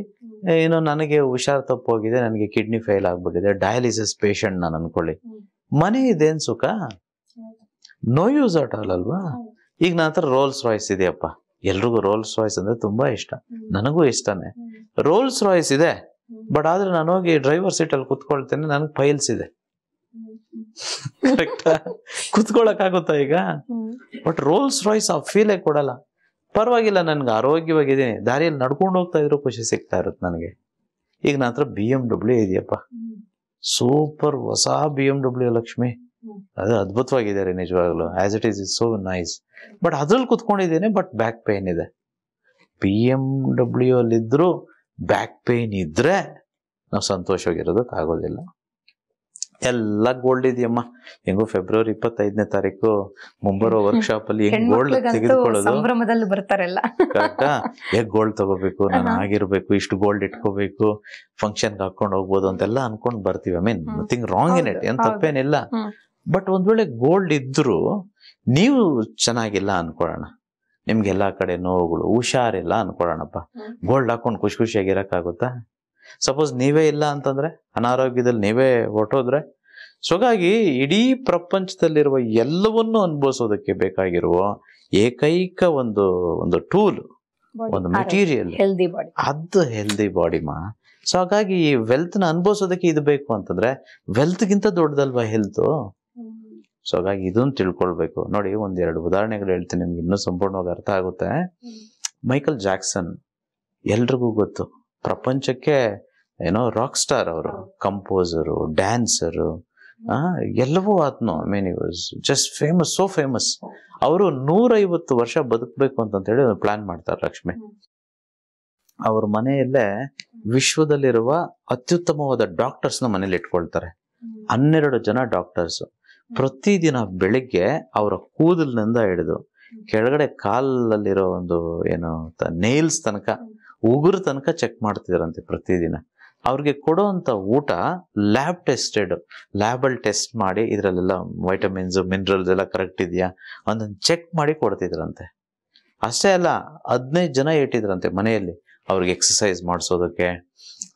ಏನೋ ನನಗೆ ಹುಷಾರ್ ತಪ್ಪೋಗಿದೆ, ನನಗೆ ಕಿಡ್ನಿ ಫೇಲ್ ಆಗ್ಬಿಟ್ಟಿದೆ, ಡಯಾಲಿಸಿಸ್ ಪೇಷಂಟ್ ನಾನು ಅನ್ಕೊಳ್ಳಿ. ಮನೆ ಇದೇನ್ ಸುಖ, ನೋ ಯೂಸ್ ಅಟ್ ಆಲ್ ಅಲ್ವಾ. ಈಗ ನನ್ನ ಹತ್ರ ರೋಲ್ಸ್ ರಾಯ್ಸ್ ಇದೆಯಪ್ಪ, ಎಲ್ರಿಗೂ ರೋಲ್ಸ್ ರಾಯ್ಸ್ ಅಂದ್ರೆ ತುಂಬಾ ಇಷ್ಟ, ನನಗೂ ಇಷ್ಟನೇ. ರೋಲ್ಸ್ ರಾಯ್ಸ್ ಇದೆ, ಬಟ್ ಆದ್ರೆ ನಾನು ಹೋಗಿ ಡ್ರೈವರ್ ಸೀಟ್ ಅಲ್ಲಿ ಕುತ್ಕೊಳ್ತೇನೆ, ನನಗೆ ಪೈಲ್ಸ್ ಇದೆ. ಕರೆಕ್ಟಾ? ಕುತ್ಕೊಳಕ್ ಆಗುತ್ತಾ ಈಗ? ಬಟ್ ರೋಲ್ಸ್ ರಾಯ್ಸ್ ಆ ಫೀಲೇ ಕೊಡಲ್ಲ. ಪರವಾಗಿಲ್ಲ, ನನ್ಗೆ ಆರೋಗ್ಯವಾಗಿದ್ದೀನಿ, ದಾರಿಯಲ್ಲಿ ನಡ್ಕೊಂಡು ಹೋಗ್ತಾ ಇದ್ರು ಖುಷಿ ಸಿಗ್ತಾ ಇರುತ್ತೆ ನನಗೆ. ಈಗ ನನ್ನ ಹತ್ರ BMW ಇದೆಯಪ್ಪ, ಸೂಪರ್ ಹೊಸ BMW ಲಕ್ಷ್ಮಿ. ಅದು ಅದ್ಭುತವಾಗಿದೆ ರೀ ನಿಜವಾಗ್ಲು. As it is so nice. But ಅದ್ರಲ್ಲಿ ಕುತ್ಕೊಂಡಿದ್ದೇನೆ, ಬಟ್ ಬ್ಯಾಕ್ ಪೇನ್ ಇದೆ. BMW ಅಲ್ಲಿದ್ರು ಬ್ಯಾಕ್ ಪೇನ್ ಇದ್ರೆ ನಾವು ಸಂತೋಷವಾಗಿರೋದಕ್ಕೆ ಆಗೋದಿಲ್ಲ. ಎಲ್ಲ ಗೋಲ್ಡ್ ಇದೆಯಮ್ಮ. ಹೆಂಗೋ ಫೆಬ್ರವರಿ 25ನೇ ತಾರೀಕು ಮುಂಬರೋ ವರ್ಕ್ಶಾಪ್ ಅಲ್ಲಿ ಹೆಂಗ್ ಗೋಲ್ಡ್ ತೆಗೆದುಕೊಳ್ಳೋದು ಬರ್ತಾರಲ್ಲ, ಕರೆಕ್ಟಾ? ಹೇಗ್ ಗೋಲ್ಡ್ ತಗೋಬೇಕು, ನಾನು ಆಗಿರ್ಬೇಕು, ಇಷ್ಟು ಗೋಲ್ಡ್ ಇಟ್ಕೋಬೇಕು, ಫಂಕ್ಷನ್ ಹಾಕೊಂಡು ಹೋಗ್ಬೋದು ಅಂತೆಲ್ಲ ಅನ್ಕೊಂಡ್ ಬರ್ತೀವಿ. I mean nothing wrong in it, ಏನ್ ತಪ್ಪೇನಿಲ್ಲ. ಬಟ್ ಒಂದ್ ವೇಳೆ ಗೋಲ್ಡ್ ಇದ್ರು ನೀವು ಚೆನ್ನಾಗಿಲ್ಲ ಅನ್ಕೊಳ್ಳೋಣ, ನಿಮ್ಗೆ ಎಲ್ಲಾ ಕಡೆ ನೋವುಗಳು, ಹುಷಾರಿಲ್ಲ ಅನ್ಕೊಳ್ಳೋಣಪ್ಪ, ಗೋಲ್ಡ್ ಹಾಕೊಂಡು ಖುಷಿ ಖುಷಿಯಾಗಿರಕ್ಕಾಗುತ್ತಾ? ಸಪೋಸ್ ನೀವೇ ಇಲ್ಲ ಅಂತಂದ್ರೆ, ಅನಾರೋಗ್ಯದಲ್ಲಿ ನೀವೇ ಹೊರಟೋದ್ರೆ. ಸೊ ಹಾಗಾಗಿ ಇಡೀ ಪ್ರಪಂಚದಲ್ಲಿರುವ ಎಲ್ಲವನ್ನೂ ಅನುಭವಿಸೋದಕ್ಕೆ ಬೇಕಾಗಿರುವ ಏಕೈಕ ಒಂದು ಟೂಲ್, ಒಂದು ಮೆಟೀರಿಯಲ್, ಅದು ಹೆಲ್ದಿ ಬಾಡಿ ಮಾ. ಸೊ ಹಾಗಾಗಿ ಈ ವೆಲ್ತ್ ನ ಅನುಭವಿಸೋದಕ್ಕೆ ಇದು ಬೇಕು ಅಂತಂದ್ರೆ ವೆಲ್ತ್ ಗಿಂತ ದೊಡ್ಡದಲ್ವಾ ಹೆಲ್ತ್. ಸೊ ಹಾಗಾಗಿ ಇದನ್ನು ತಿಳ್ಕೊಳ್ಬೇಕು. ನೋಡಿ, 1-2 ಉದಾಹರಣೆಗಳು ಹೇಳ್ತೀನಿ, ನಿಮ್ಗೆ ಇನ್ನೂ ಸಂಪೂರ್ಣವಾಗಿ ಅರ್ಥ ಆಗುತ್ತೆ. ಮೈಕಲ್ ಜಾಕ್ಸನ್ ಎಲ್ರಿಗೂ ಗೊತ್ತು, ಪ್ರಪಂಚಕ್ಕೆ ಏನೋ ರಾಕ್ ಸ್ಟಾರ್ ಅವರು, ಕಂಪೋಸರು, ಡ್ಯಾನ್ಸರು, ಎಲ್ಲವೂ ಆತ್ನು. I mean was just famous, so famous. ಅವರು 150 ವರ್ಷ ಬದುಕಬೇಕು ಅಂತ ಹೇಳಿ ಪ್ಲಾನ್ ಮಾಡ್ತಾರೆ ಲಕ್ಷ್ಮಿ. ಅವ್ರ ಮನೆಯಲ್ಲೇ ವಿಶ್ವದಲ್ಲಿರುವ ಅತ್ಯುತ್ತಮವಾದ ಡಾಕ್ಟರ್ಸ್ ನ ಮನೇಲಿ ಇಟ್ಕೊಳ್ತಾರೆ. 12 ಜನ ಡಾಕ್ಟರ್ಸ್. ಪ್ರತಿದಿನ ಬೆಳಿಗ್ಗೆ ಅವರ ಕೂದಲಿನಿಂದ ಹಿಡಿದು ಕೆಳಗಡೆ ಕಾಲಲ್ಲಿರೋ ಒಂದು ಏನು ನೇಲ್ಸ್ ತನಕ, ಉಗುರು ತನಕ ಚೆಕ್ ಮಾಡ್ತಿದ್ರಂತೆ ಪ್ರತಿದಿನ. ಅವ್ರಿಗೆ ಕೊಡೋಂತ ಊಟ ಲ್ಯಾಬ್ ಟೆಸ್ಟೆಡ್, ಲ್ಯಾಬಲ್ಲಿ ಟೆಸ್ಟ್ ಮಾಡಿ ಇದ್ರಲ್ಲೆಲ್ಲ ವೈಟಮಿನ್ಸ್, ಮಿನರಲ್ಸ್ ಎಲ್ಲ ಕರೆಕ್ಟ್ ಇದೆಯಾ ಒಂದೊಂದು ಚೆಕ್ ಮಾಡಿ ಕೊಡ್ತಿದ್ರಂತೆ. ಅಷ್ಟೇ ಅಲ್ಲ, 15 ಜನ ಇಟ್ಟಿದ್ರಂತೆ ಮನೆಯಲ್ಲಿ, ಅವ್ರಿಗೆ ಎಕ್ಸಸೈಸ್ ಮಾಡಿಸೋದಕ್ಕೆ,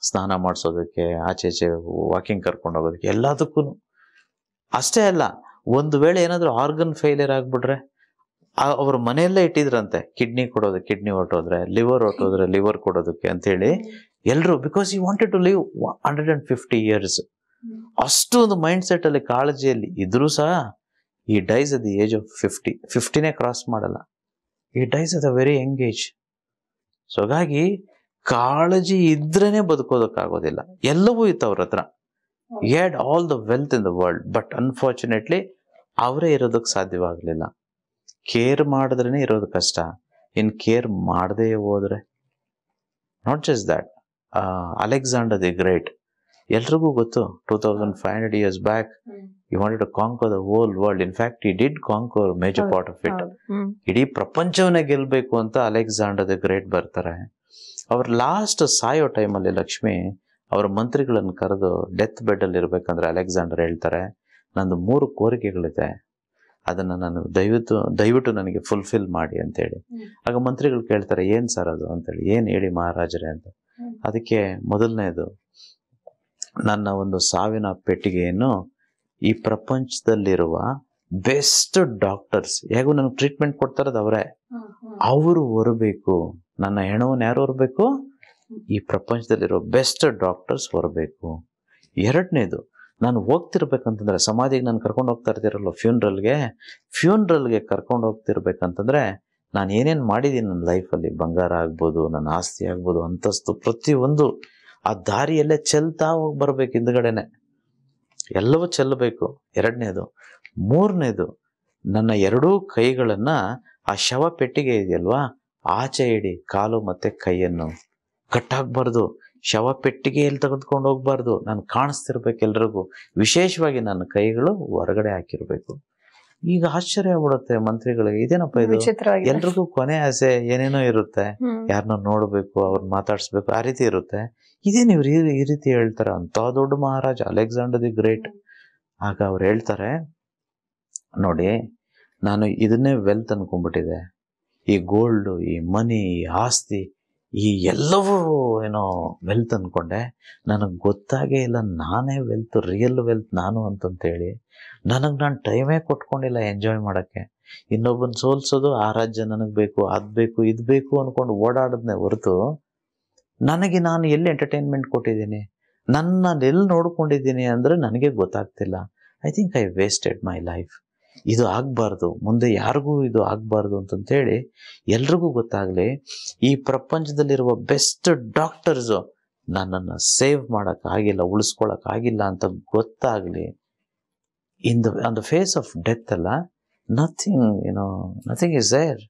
ಸ್ನಾನ ಮಾಡಿಸೋದಕ್ಕೆ, ಆಚೆ ವಾಕಿಂಗ್ ಕರ್ಕೊಂಡು ಹೋಗೋದಕ್ಕೆ, ಎಲ್ಲದಕ್ಕೂ. ಅಷ್ಟೇ ಅಲ್ಲ, ಒಂದು ವೇಳೆ ಏನಾದ್ರು ಆರ್ಗನ್ ಫೇಲಿಯರ್ ಆಗ್ಬಿಟ್ರೆ ಅವ್ರ ಮನೆಯಲ್ಲೇ ಇಟ್ಟಿದ್ರಂತೆ. ಕಿಡ್ನಿ ಕೊಡೋದಕ್ಕೆ ಕಿಡ್ನಿ ಹೊರಟೋದ್ರೆ, ಲಿವರ್ ಹೊರಟೋದ್ರೆ ಲಿವರ್ ಕೊಡೋದಕ್ಕೆ ಅಂತ ಹೇಳಿ ಎಲ್ರು. ಬಿಕಾಸ್ ಈ ವಾಂಟೆಡ್ ಟು ಲಿವ್ 150 years. ಅಷ್ಟು ಒಂದು ಮೈಂಡ್ ಸೆಟ್ ಅಲ್ಲಿ, ಕಾಳಜಿಯಲ್ಲಿ ಇದ್ರೂ ಸಹ ಈ dies at the age of 50ನೇ ಕ್ರಾಸ್ ಮಾಡಲ್ಲ. ಈ dies at a very young age. So ಹಾಗಾಗಿ ಕಾಳಜಿ ಇದ್ರೇನೆ ಬದುಕೋದಕ್ಕಾಗೋದಿಲ್ಲ. ಎಲ್ಲವೂ ಇತ್ತು ಅವ್ರ ಹತ್ರ. he had all the wealth in the world, but unfortunately ಅವರೇ ಇರೋದಕ್ಕೆ ಸಾಧ್ಯವಾಗಲಿಲ್ಲ. ಕೇರ್ ಮಾಡಿದ್ರೇನೆ ಇರೋದು ಕಷ್ಟ, ಇನ್ ಕೇರ್ ಮಾಡದೇ ಹೋದ್ರೆ. Not just that, Alexander the great ಎಲ್ರಿಗೂ ಗೊತ್ತು. 2500 years back he wanted to conquer the whole world. In fact he did conquer major part of it. ಇಡೀ ಪ್ರಪಂಚವನ್ನೇ ಗೆಲ್ಬೇಕು ಅಂತ ಅಲೆಕ್ಸಾಂಡರ್ ದಿ ಗ್ರೇಟ್ ಬರ್ತಾರೆ. ಅವ್ರ ಲಾಸ್ಟ್ ಸಾಯೋ ಟೈಮಲ್ಲಿ ಲಕ್ಷ್ಮಿ ಅವರ ಮಂತ್ರಿಗಳನ್ನು ಕರೆದು ಡೆತ್ ಬೆಡ್ ಅಲ್ಲಿ ಇರ್ಬೇಕಂದ್ರೆ ಅಲೆಕ್ಸಾಂಡರ್ ಹೇಳ್ತಾರೆ, ನಂದು 3 ಕೋರಿಕೆಗಳಿದೆ, ಅದನ್ನ ನಾನು ದಯವಿಟ್ಟು ನನಗೆ ಫುಲ್ಫಿಲ್ ಮಾಡಿ ಅಂತೇಳಿ. ಆಗ ಮಂತ್ರಿಗಳು ಕೇಳ್ತಾರೆ, ಏನ್ ಸರ್ ಅದು ಅಂತೇಳಿ. ಏನ್ ಹೇಳಿ ಮಹಾರಾಜರೇ ಅಂತ. ಅದಕ್ಕೆ ಮೊದಲನೇದು, ನನ್ನ ಒಂದು ಸಾವಿನ ಪೆಟ್ಟಿಗೆಯನ್ನು ಈ ಪ್ರಪಂಚದಲ್ಲಿರುವ ಬೆಸ್ಟ್ ಡಾಕ್ಟರ್ಸ್, ಹೇಗೂ ನನಗೆ ಟ್ರೀಟ್ಮೆಂಟ್ ಕೊಡ್ತಾರದು ಅವರೇ, ಅವರು ಹೊರಬೇಕು. ನನ್ನ ಹೆಣವನ್ನು ಯಾರು ಹೊರಬೇಕು? ಈ ಪ್ರಪಂಚದಲ್ಲಿರೋ ಬೆಸ್ಟ್ ಡಾಕ್ಟರ್ಸ್ ಹೊರಬೇಕು. ಎರಡನೇದು, ನಾನು ಹೋಗ್ತಿರ್ಬೇಕಂತಂದ್ರೆ, ಸಮಾಧಿಗೆ ನಾನು ಕರ್ಕೊಂಡು ಹೋಗ್ತಾ ಇರ್ತೀರಲ್ಲ ಫ್ಯೂನ್ರಲ್ಗೆ ಕರ್ಕೊಂಡು ಹೋಗ್ತಿರ್ಬೇಕಂತಂದ್ರೆ, ನಾನು ಏನೇನು ಮಾಡಿದ್ದೀನಿ ನನ್ನ ಲೈಫಲ್ಲಿ, ಬಂಗಾರ ಆಗ್ಬೋದು, ನನ್ನ ಆಸ್ತಿ ಆಗ್ಬೋದು, ಅಂತಸ್ತು, ಪ್ರತಿಯೊಂದು ಆ ದಾರಿಯಲ್ಲೇ ಚೆಲ್ತಾ ಹೋಗಿ ಬರ್ಬೇಕು, ಹಿಂದ್ಗಡೆನೆ ಎಲ್ಲವೂ ಚೆಲ್ಲಬೇಕು. ಎರಡನೇದು. ಮೂರನೇದು, ನನ್ನ 2 ಕೈಗಳನ್ನ ಆ ಶವ ಪೆಟ್ಟಿಗೆ ಇದೆಯಲ್ವಾ ಆಚೆ ಇಡಿ, ಕಾಲು ಮತ್ತೆ ಕೈಯನ್ನು ಕಟ್ಟಾಕ್ಬಾರ್ದು. ಶವ ಪೆಟ್ಟಿಗೆಯಲ್ಲಿ ತೆಗೆದುಕೊಂಡು ಹೋಗ್ಬಾರ್ದು. ನಾನು ಕಾಣಿಸ್ತಿರ್ಬೇಕು ಎಲ್ರಿಗೂ. ವಿಶೇಷವಾಗಿ ನನ್ನ ಕೈಗಳು ಹೊರಗಡೆ ಹಾಕಿರ್ಬೇಕು. ಈಗ ಆಶ್ಚರ್ಯ ಆಗ್ಬಿಡುತ್ತೆ ಮಂತ್ರಿಗಳಿಗೆ, ಇದೇನಪ್ಪ ಇದು, ಎಲ್ರಿಗೂ ಕೊನೆ ಆಸೆ ಏನೇನೋ ಇರುತ್ತೆ, ಯಾರನ್ನ ನೋಡ್ಬೇಕು, ಅವ್ರನ್ನ ಮಾತಾಡ್ಸ್ಬೇಕು, ಆ ರೀತಿ ಇರುತ್ತೆ. ಇದೇನು ಇವ್ರು ಈ ರೀತಿ ಹೇಳ್ತಾರೆ? ಅಂತ ದೊಡ್ಡ ಮಹಾರಾಜ ಅಲೆಕ್ಸಾಂಡರ್ ದಿ ಗ್ರೇಟ್. ಆಗ ಅವ್ರು ಹೇಳ್ತಾರೆ, ನೋಡಿ ನಾನು ಇದನ್ನೇ ವೆಲ್ತ್ ಅನ್ಕೊಂಡ್ಬಿಟ್ಟಿದೆ, ಈ ಗೋಲ್ಡು, ಈ ಮನಿ, ಈ ಆಸ್ತಿ, ಈ ಎಲ್ಲವೂ ಏನೋ ವೆಲ್ತ್ ಅನ್ಕೊಂಡೆ. ನನಗೆ ಗೊತ್ತಾಗೇ ಇಲ್ಲ ನಾನೇ ವೆಲ್ತ್, ರಿಯಲ್ ವೆಲ್ತ್ ನಾನು ಅಂತಂತೇಳಿ. ನನಗೆ ನಾನು ಟೈಮೇ ಕೊಟ್ಕೊಂಡಿಲ್ಲ ಎಂಜಾಯ್ ಮಾಡೋಕ್ಕೆ. ಇನ್ನೊಬ್ಬನ ಸೋಲ್ಸೋದು, ಆ ರಾಜ್ಯ ನನಗೆ ಬೇಕು, ಅದು ಬೇಕು, ಇದು ಬೇಕು ಅಂದ್ಕೊಂಡು ಓಡಾಡೋದನ್ನೇ ಹೊರತು ನನಗೆ ನಾನು ಎಲ್ಲಿ ಎಂಟರ್ಟೈನ್ಮೆಂಟ್ ಕೊಟ್ಟಿದ್ದೀನಿ, ನನ್ನ ಎಲ್ಲಿ ನೋಡ್ಕೊಂಡಿದ್ದೀನಿ ಅಂದರೆ ನನಗೆ ಗೊತ್ತಾಗ್ತಿಲ್ಲ. I think I wasted my life. ಇದು ಆಗಬಾರ್ದು, ಮುಂದೆ ಯಾರಿಗೂ ಇದು ಆಗಬಾರ್ದು ಅಂತಂತೇಳಿ ಎಲ್ರಿಗೂ ಗೊತ್ತಾಗಲಿ, ಈ ಪ್ರಪಂಚದಲ್ಲಿರುವ ಬೆಸ್ಟ್ ಡಾಕ್ಟರ್ಸು ನನ್ನನ್ನು ಸೇವ್ ಮಾಡೋಕ್ಕಾಗಿಲ್ಲ, ಉಳಿಸ್ಕೊಳಕ್ಕಾಗಿಲ್ಲ ಅಂತ ಗೊತ್ತಾಗಲಿ. On the face of death ಅಲ್ಲ, nothing is there.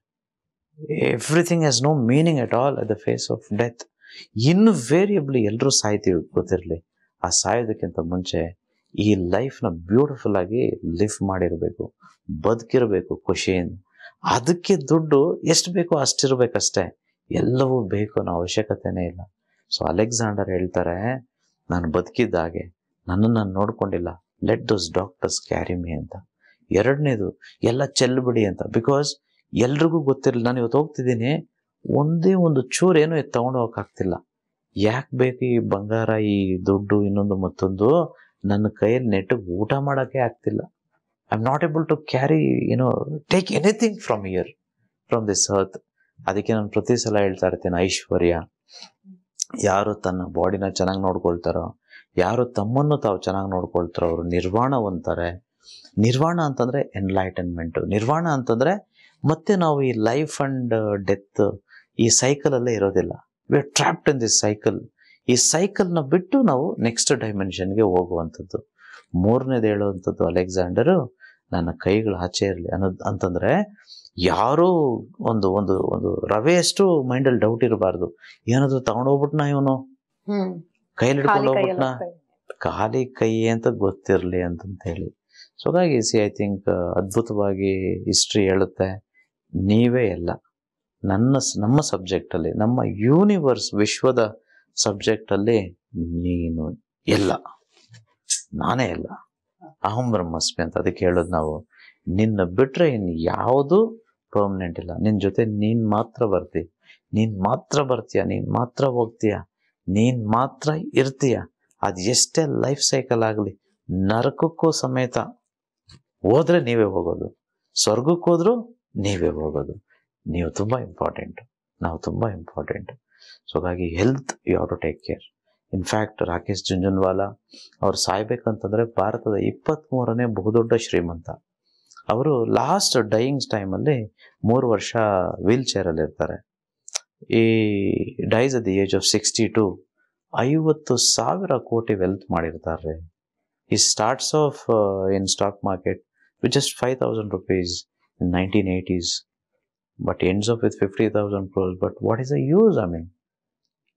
Everything has no meaning at all at the face of death. Invariably ಎಲ್ಲರೂ ಸಾಯ್ತೀವಿ, ಗೊತ್ತಿರಲಿ. ಆ ಸಾಯೋದಕ್ಕಿಂತ ಮುಂಚೆ ಈ ಲೈಫ್ನ ಬ್ಯೂಟಿಫುಲ್ ಆಗಿ ಲಿವ್ ಮಾಡಿರಬೇಕು, ಬದುಕಿರಬೇಕು ಖುಷಿಯಿಂದ. ಅದಕ್ಕೆ ದುಡ್ಡು ಎಷ್ಟು ಬೇಕೋ ಅಷ್ಟಿರ್ಬೇಕಷ್ಟೇ, ಎಲ್ಲವೂ ಬೇಕು ಅನ್ನೋ ಅವಶ್ಯಕತೆನೇ ಇಲ್ಲ. ಸೊ ಅಲೆಕ್ಸಾಂಡರ್ ಹೇಳ್ತಾರೆ, ನಾನು ಬದುಕಿದ್ದಾಗೆ ನನ್ನನ್ನು ನಾನು ನೋಡ್ಕೊಂಡಿಲ್ಲ, ಲೆಟ್ ದೋಸ್ ಡಾಕ್ಟರ್ಸ್ ಕ್ಯಾರಿ ಮೀ ಅಂತ. ಎರಡನೇದು, ಎಲ್ಲ ಚೆಲ್ಬಿಡಿ ಅಂತ. ಬಿಕಾಸ್ ಎಲ್ರಿಗೂ ಗೊತ್ತಿರಲಿ, ನಾನು ಇವತ್ತು ಹೋಗ್ತಿದ್ದೀನಿ, ಒಂದೇ ಒಂದು ಚೂರು ಏನೂ ತಗೊಂಡು ಹೋಗಕ್ಕಾಗ್ತಿಲ್ಲ. ಯಾಕೆ ಬೇಕು ಈ ಬಂಗಾರ, ಈ ದುಡ್ಡು, ಇನ್ನೊಂದು ಮತ್ತೊಂದು? ನನ್ನ ಕೈಯಲ್ಲಿ ನೆಟ್ಟಿಗೆ ಊಟ ಮಾಡೋಕ್ಕೆ ಆಗ್ತಿಲ್ಲ. I am not able to carry take anything from this earth. ಅದಕ್ಕೆ ನಾನು ಪ್ರತಿ ಸಲ ಹೇಳ್ತಾ ಇರ್ತೀನಿ, ಐಶ್ವರ್ಯ, ಯಾರು ತನ್ನ ಬಾಡಿನ ಚೆನ್ನಾಗಿ ನೋಡ್ಕೊಳ್ತಾರೋ, ಯಾರು ತಮ್ಮನ್ನು ತಾವು ಚೆನ್ನಾಗಿ ನೋಡ್ಕೊಳ್ತಾರೋ ಅವರು ನಿರ್ವಾಣವಂತಾರೆ. ನಿರ್ವಾಣ ಅಂತಂದ್ರೆ ಎನ್ಲೈಟನ್ಮೆಂಟು. ನಿರ್ವಾಣ ಅಂತಂದ್ರೆ ಮತ್ತೆ ನಾವು ಈ ಲೈಫ್ ಅಂಡ್ ಡೆತ್ ಈ ಸೈಕಲಲ್ಲೇ ಇರೋದಿಲ್ಲ. We are trapped in this cycle. ಈ ಸೈಕಲ್ನ ಬಿಟ್ಟು ನಾವು ನೆಕ್ಸ್ಟ್ ಡೈಮೆನ್ಷನ್ಗೆ ಹೋಗುವಂಥದ್ದು. ಮೂರನೇದು ಹೇಳುವಂಥದ್ದು ಅಲೆಕ್ಸಾಂಡರು, ನನ್ನ ಕೈಗಳು ಆಚೆ ಇರಲಿ ಅಂತಂದ್ರೆ, ಯಾರೂ ಒಂದು ಒಂದು ಒಂದು ರವೆಯಷ್ಟು ಮೈಂಡಲ್ಲಿ ಡೌಟ್ ಇರಬಾರ್ದು. ಏನಾದ್ರು ತಗೊಂಡೋಗ್ಬಿಟ್ನಾ ಇವನು, ಕೈಲಿ ಹಿಡ್ಕೊಂಡು ಹೋಗ್ಬಿಟ್ನಾ, ಖಾಲಿ ಕೈ ಅಂತ ಗೊತ್ತಿರಲಿ ಅಂತಂತ ಹೇಳಿ. ಸೊ ಹಾಗಾಗಿ ಐ ಥಿಂಕ್ ಅದ್ಭುತವಾಗಿ ಹಿಸ್ಟ್ರಿ ಹೇಳುತ್ತೆ, ನೀವೇ ಎಲ್ಲ ನಮ್ಮ ಸಬ್ಜೆಕ್ಟಲ್ಲಿ, ನಮ್ಮ ಯೂನಿವರ್ಸ್ ವಿಶ್ವದ ಸಬ್ಜೆಕ್ಟಲ್ಲಿ ನೀನು ಎಲ್ಲ, ನಾನೇ ಎಲ್ಲ, ಅಹಂ ಬ್ರಹ್ಮಸ್ಮಿ ಅಂತ. ಅದಕ್ಕೆ ಹೇಳೋದು ನಾವು, ನಿನ್ನ ಬಿಟ್ರೆ ಇನ್ನು ಯಾವುದು ಪರ್ಮನೆಂಟ್ ಇಲ್ಲ. ನಿನ್ನ ಜೊತೆ ನೀನು ಮಾತ್ರ ಬರ್ತೀಯ, ನೀನು ಮಾತ್ರ ಬರ್ತೀಯ, ನೀನು ಮಾತ್ರ ಹೋಗ್ತೀಯ, ನೀನು ಮಾತ್ರ ಇರ್ತೀಯ. ಅದು ಎಷ್ಟೇ ಲೈಫ್ ಸೈಕಲ್ ಆಗಲಿ, ನರಕಕ್ಕೂ ಸಮೇತ ಹೋದ್ರೆ ನೀವೇ ಹೋಗೋದು, ಸ್ವರ್ಗಕ್ಕೆ ಹೋದ್ರೂ ನೀವೇ ಹೋಗೋದು. ನೀವು ತುಂಬ ಇಂಪಾರ್ಟೆಂಟ್, ನಾವು ತುಂಬ ಇಂಪಾರ್ಟೆಂಟ್. ಸೊ ಹಾಗಾಗಿ health you have to take care. In fact Rakesh Jhunjhunwala ಅವ್ರು ಸಾಯ್ಬೇಕಂತಂದ್ರೆ ಭಾರತದ 23ನೇ ಬಹುದೊಡ್ಡ ಶ್ರೀಮಂತ. ಅವರು ಲಾಸ್ಟ್ ಡೈಯಿಂಗ್ಸ್ ಟೈಮಲ್ಲಿ 3 ವರ್ಷ ವೀಲ್ ಚೇರಲ್ಲಿ ಇರ್ತಾರೆ. ಈ dies at the age of 62, 50,000 ಕೋಟಿ ವೆಲ್ತ್ ಮಾಡಿರ್ತಾರೆ. ಈ starts off in stock market with just 5,000 rupees in 1980s, but ends up with 50,000 crores. But what is the use? I mean,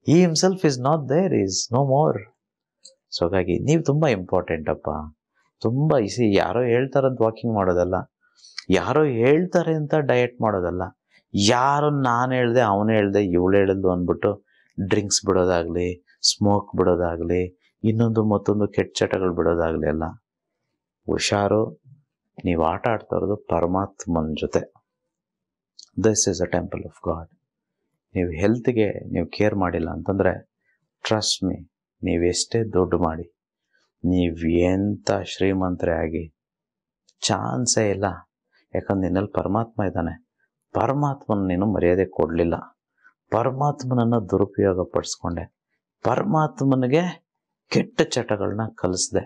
he himself is not there, he is no more. So ಹಾಗಾಗಿ ನೀವು ತುಂಬ important ಅಪ್ಪ. ತುಂಬ ಯಾರೋ ಹೇಳ್ತಾರಂತ walking ಮಾಡೋದಲ್ಲ, ಯಾರೋ ಹೇಳ್ತಾರೆ ಅಂತ ಡಯಟ್ ಮಾಡೋದಲ್ಲ, ಯಾರೋ ನಾನು ಹೇಳ್ದೆ ಅವನು ಹೇಳ್ದೆ ಇವಳು ಹೇಳಿದ್ಲು ಅಂದ್ಬಿಟ್ಟು ಡ್ರಿಂಕ್ಸ್ ಬಿಡೋದಾಗ್ಲಿ, ಸ್ಮೋಕ್ ಬಿಡೋದಾಗ್ಲಿ, ಇನ್ನೊಂದು ಮತ್ತೊಂದು ಕೆಟ್ಟ ಚಟಗಳು ಬಿಡೋದಾಗ್ಲಿ ಅಲ್ಲ. ಹುಷಾರು, ನೀವು ಆಟ ಆಡ್ತಾ ಇರೋದು ಪರಮಾತ್ಮನ ಜೊತೆ. This is a temple of god. ನೀವು ಹೆಲ್ತ್ಗೆ ನೀವು ಕೇರ್ ಮಾಡಿಲ್ಲ ಅಂತಂದರೆ ಟ್ರಸ್ಟ್ ಮೀ, ನೀವೆಷ್ಟೇ ದುಡ್ಡು ಮಾಡಿ, ನೀವು ಎಂಥ ಶ್ರೀಮಂತರೇ ಆಗಿ ಚಾನ್ಸೇ ಇಲ್ಲ. ಯಾಕಂದ್ರೆ ನಿನ್ನಲ್ಲಿ ಪರಮಾತ್ಮ ಇದ್ದಾನೆ. ಪರಮಾತ್ಮನ ನೀನು ಮರ್ಯಾದೆ ಕೊಡಲಿಲ್ಲ, ಪರಮಾತ್ಮನನ್ನು ದುರುಪಯೋಗ ಪಡಿಸ್ಕೊಂಡೆ, ಪರಮಾತ್ಮನಿಗೆ ಕೆಟ್ಟ ಚಟಗಳನ್ನ ಕಲಿಸ್ದೆ.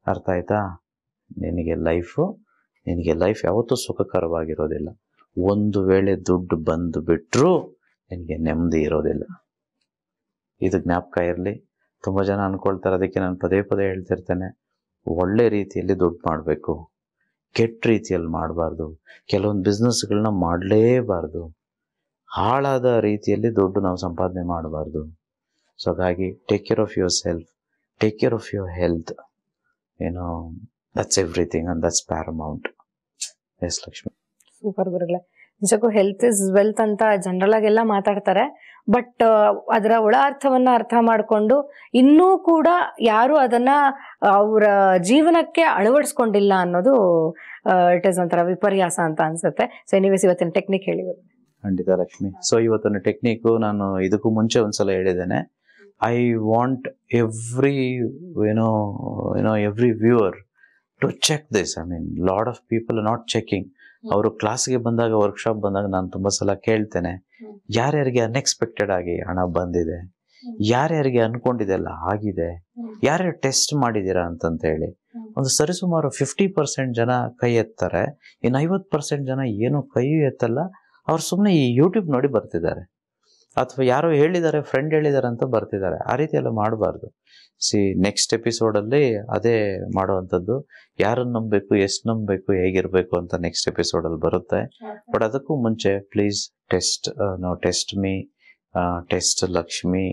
ಅರ್ಥ ಆಯ್ತಾ? ನಿನಗೆ ಲೈಫ್ ಯಾವತ್ತೂ ಸುಖಕರವಾಗಿರೋದಿಲ್ಲ. ಒಂದು ವೇಳೆ ದುಡ್ಡು ಬಂದು ಬಿಟ್ಟರೂ ನಿನಗೆ ನೆಮ್ಮದಿ ಇರೋದಿಲ್ಲ. ಇದು ಜ್ಞಾಪಕ ಇರಲಿ. ತುಂಬ ಜನ ಅಂದ್ಕೊಳ್ತಾರೆ, ಅದಕ್ಕೆ ನಾನು ಪದೇ ಪದೇ ಹೇಳ್ತಿರ್ತೇನೆ, ಒಳ್ಳೆ ರೀತಿಯಲ್ಲಿ ದುಡ್ಡು ಮಾಡಬೇಕು, ಕೆಟ್ಟ ರೀತಿಯಲ್ಲಿ ಮಾಡಬಾರ್ದು. ಕೆಲವೊಂದು ಬಿಸ್ನೆಸ್ಗಳನ್ನ ಮಾಡಲೇಬಾರ್ದು, ಹಾಳಾದ ರೀತಿಯಲ್ಲಿ ದುಡ್ಡು ನಾವು ಸಂಪಾದನೆ ಮಾಡಬಾರ್ದು. ಸೊ ಹಾಗಾಗಿ take care of yourself, take care of your health. ಏನೋ that's everything and that's paramount. Yes Lakshmi. Super ಗುರುಗಳೇ. ನಿಜಕ್ಕೂ ಹೆಲ್ತ್ ಇಸ್ ವೆಲ್ತ್ ಅಂತ ಜನರಲ್ ಆಗೆಲ್ಲ ಮಾತಾಡ್ತಾರೆ, ಬಟ್ ಅದರ ಒಳ ಅರ್ಥವನ್ನ ಅರ್ಥ ಮಾಡಿಕೊಂಡು ಇನ್ನೂ ಕೂಡ ಯಾರು ಅದನ್ನ ಅವರ ಜೀವನಕ್ಕೆ ಅಳವಡಿಸ್ಕೊಂಡಿಲ್ಲ ಅನ್ನೋದು ಇಟ್ ಇಸ್ ಒಂಥರ ವಿಪರ್ಯಾಸ ಅಂತ ಅನ್ಸುತ್ತೆ. ಸೊ ಎನಿವೇಸ್ ಇವತ್ತಿನ ಟೆಕ್ನಿಕ್ ಹೇಳಿ. ಖಂಡಿತ ಲಕ್ಷ್ಮಿ. ಸೊ ಇವತ್ತಿನ ಟೆಕ್ನಿಕ್ ನಾನು ಇದಕ್ಕೂ ಮುಂಚೆ ಒಂದ್ಸಲ ಹೇಳಿದ್ದೇನೆ. I want every viewer to check this. I mean lot of people are not checking. ಅವರು ಕ್ಲಾಸ್ಗೆ ಬಂದಾಗ, ವರ್ಕ್ಶಾಪ್ ಬಂದಾಗ ನಾನು ತುಂಬ ಸಲ ಕೇಳ್ತೇನೆ, ಯಾರ್ಯಾರಿಗೆ ಅನ್ಎಕ್ಸ್ಪೆಕ್ಟೆಡ್ ಆಗಿ ಹಣ ಬಂದಿದೆ, ಯಾರ್ಯಾರಿಗೆ ಅನ್ಕೊಂಡಿದೆಲ್ಲ ಆಗಿದೆ, ಯಾರ್ಯಾರು ಟೆಸ್ಟ್ ಮಾಡಿದ್ದೀರಾ ಅಂತಂತ ಹೇಳಿ ಒಂದು ಸರಿಸುಮಾರು 50% ಜನ ಕೈ ಎತ್ತಾರೆ. ಇನ್ನು 50% ಜನ ಏನು ಕೈ ಎತ್ತಲ್ಲ, ಅವ್ರು ಸುಮ್ಮನೆ ಈ ಯೂಟ್ಯೂಬ್ ನೋಡಿ ಬರ್ತಿದ್ದಾರೆ, ಅಥವಾ ಯಾರೋ ಹೇಳಿದ್ದಾರೆ, ಫ್ರೆಂಡ್ ಹೇಳಿದ್ದಾರೆ ಅಂತ ಬರ್ತಿದ್ದಾರೆ. ಆ ರೀತಿ ಎಲ್ಲ ಮಾಡಬಾರ್ದು. ನೆಕ್ಸ್ಟ್ ಎಪಿಸೋಡಲ್ಲಿ ಅದೇ ಮಾಡುವಂಥದ್ದು. ಯಾರನ್ನು ನಂಬಬೇಕು, ಎಷ್ಟು ನಂಬಬೇಕು, ಹೇಗಿರಬೇಕು ಅಂತ ನೆಕ್ಸ್ಟ್ ಎಪಿಸೋಡಲ್ಲಿ ಬರುತ್ತೆ. ಬಟ್ ಅದಕ್ಕೂ ಮುಂಚೆ please test me, test Lakshmi,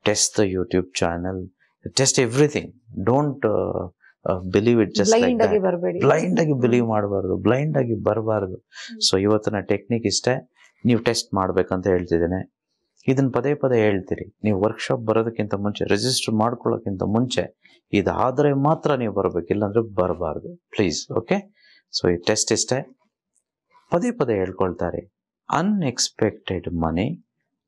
test the YouTube channel, test everything. Don't believe it just like that. Blind ಆಗಿ ಬಿಲೀವ್ ಮಾಡಬಾರ್ದು, ಬ್ಲೈಂಡ್ ಆಗಿ ಬರಬಾರ್ದು. ಸೊ ಇವತ್ತಿನ ಟೆಕ್ನಿಕ್ ಇಷ್ಟೇ. ನೀವು ಟೆಸ್ಟ್ ಮಾಡ್ಬೇಕಂತ ಹೇಳ್ತಿದ್ದೇನೆ. ಇದನ್ನ ಪದೇ ಪದೇ ಹೇಳ್ತೀರಿ. ನೀವು ವರ್ಕ್ಶಾಪ್ ಬರೋದಕ್ಕಿಂತ ಮುಂಚೆ, ರಿಜಿಸ್ಟರ್ ಮಾಡ್ಕೊಳ್ಳೋಕ್ಕಿಂತ ಮುಂಚೆ ಇದಾದರೆ ಮಾತ್ರ ನೀವು ಬರಬೇಕು, ಇಲ್ಲಾಂದ್ರೆ ಬರಬಾರ್ದು ಪ್ಲೀಸ್. ಓಕೆ? ಸೊ ಈ ಟೆಸ್ಟ್ ಇಷ್ಟೇ. ಪದೇ ಪದೇ ಹೇಳ್ಕೊಳ್ತಾರೆ, unexpected money,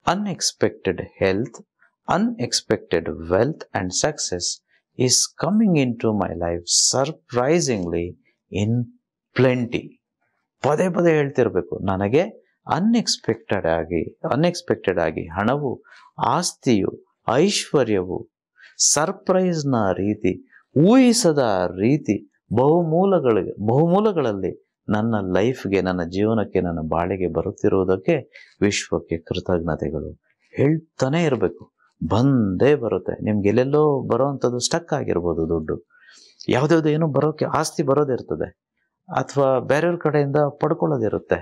unexpected health, unexpected wealth and success is coming into my life surprisingly in plenty. ಪದೇ ಪದೇ ಹೇಳ್ತಿರ್ಬೇಕು. ನನಗೆ ಅನ್ಎಕ್ಸ್ಪೆಕ್ಟೆಡ್ ಆಗಿ ಹಣವು, ಆಸ್ತಿಯು, ಐಶ್ವರ್ಯವು ಸರ್ಪ್ರೈಸ್ನ ರೀತಿ, ಊಹಿಸದ ರೀತಿ ಬಹುಮೂಲಗಳಲ್ಲಿ ನನ್ನ ಲೈಫ್ಗೆ, ನನ್ನ ಜೀವನಕ್ಕೆ, ನನ್ನ ಬಾಳಿಗೆ ಬರುತ್ತಿರುವುದಕ್ಕೆ ವಿಶ್ವಕ್ಕೆ ಕೃತಜ್ಞತೆಗಳು ಹೇಳ್ತಾನೆ ಇರಬೇಕು. ಬಂದೇ ಬರುತ್ತೆ. ನಿಮ್ಗೆ ಎಲ್ಲೆಲ್ಲೋ ಬರೋವಂಥದ್ದು ಸ್ಟಕ್ ಆಗಿರ್ಬೋದು, ದುಡ್ಡು ಯಾವುದ್ಯಾವುದು ಏನೋ ಬರೋಕ್ಕೆ, ಆಸ್ತಿ ಬರೋದಿರ್ತದೆ, ಅಥವಾ ಬೇರೆಯವ್ರ ಕಡೆಯಿಂದ ಪಡ್ಕೊಳ್ಳೋದಿರುತ್ತೆ,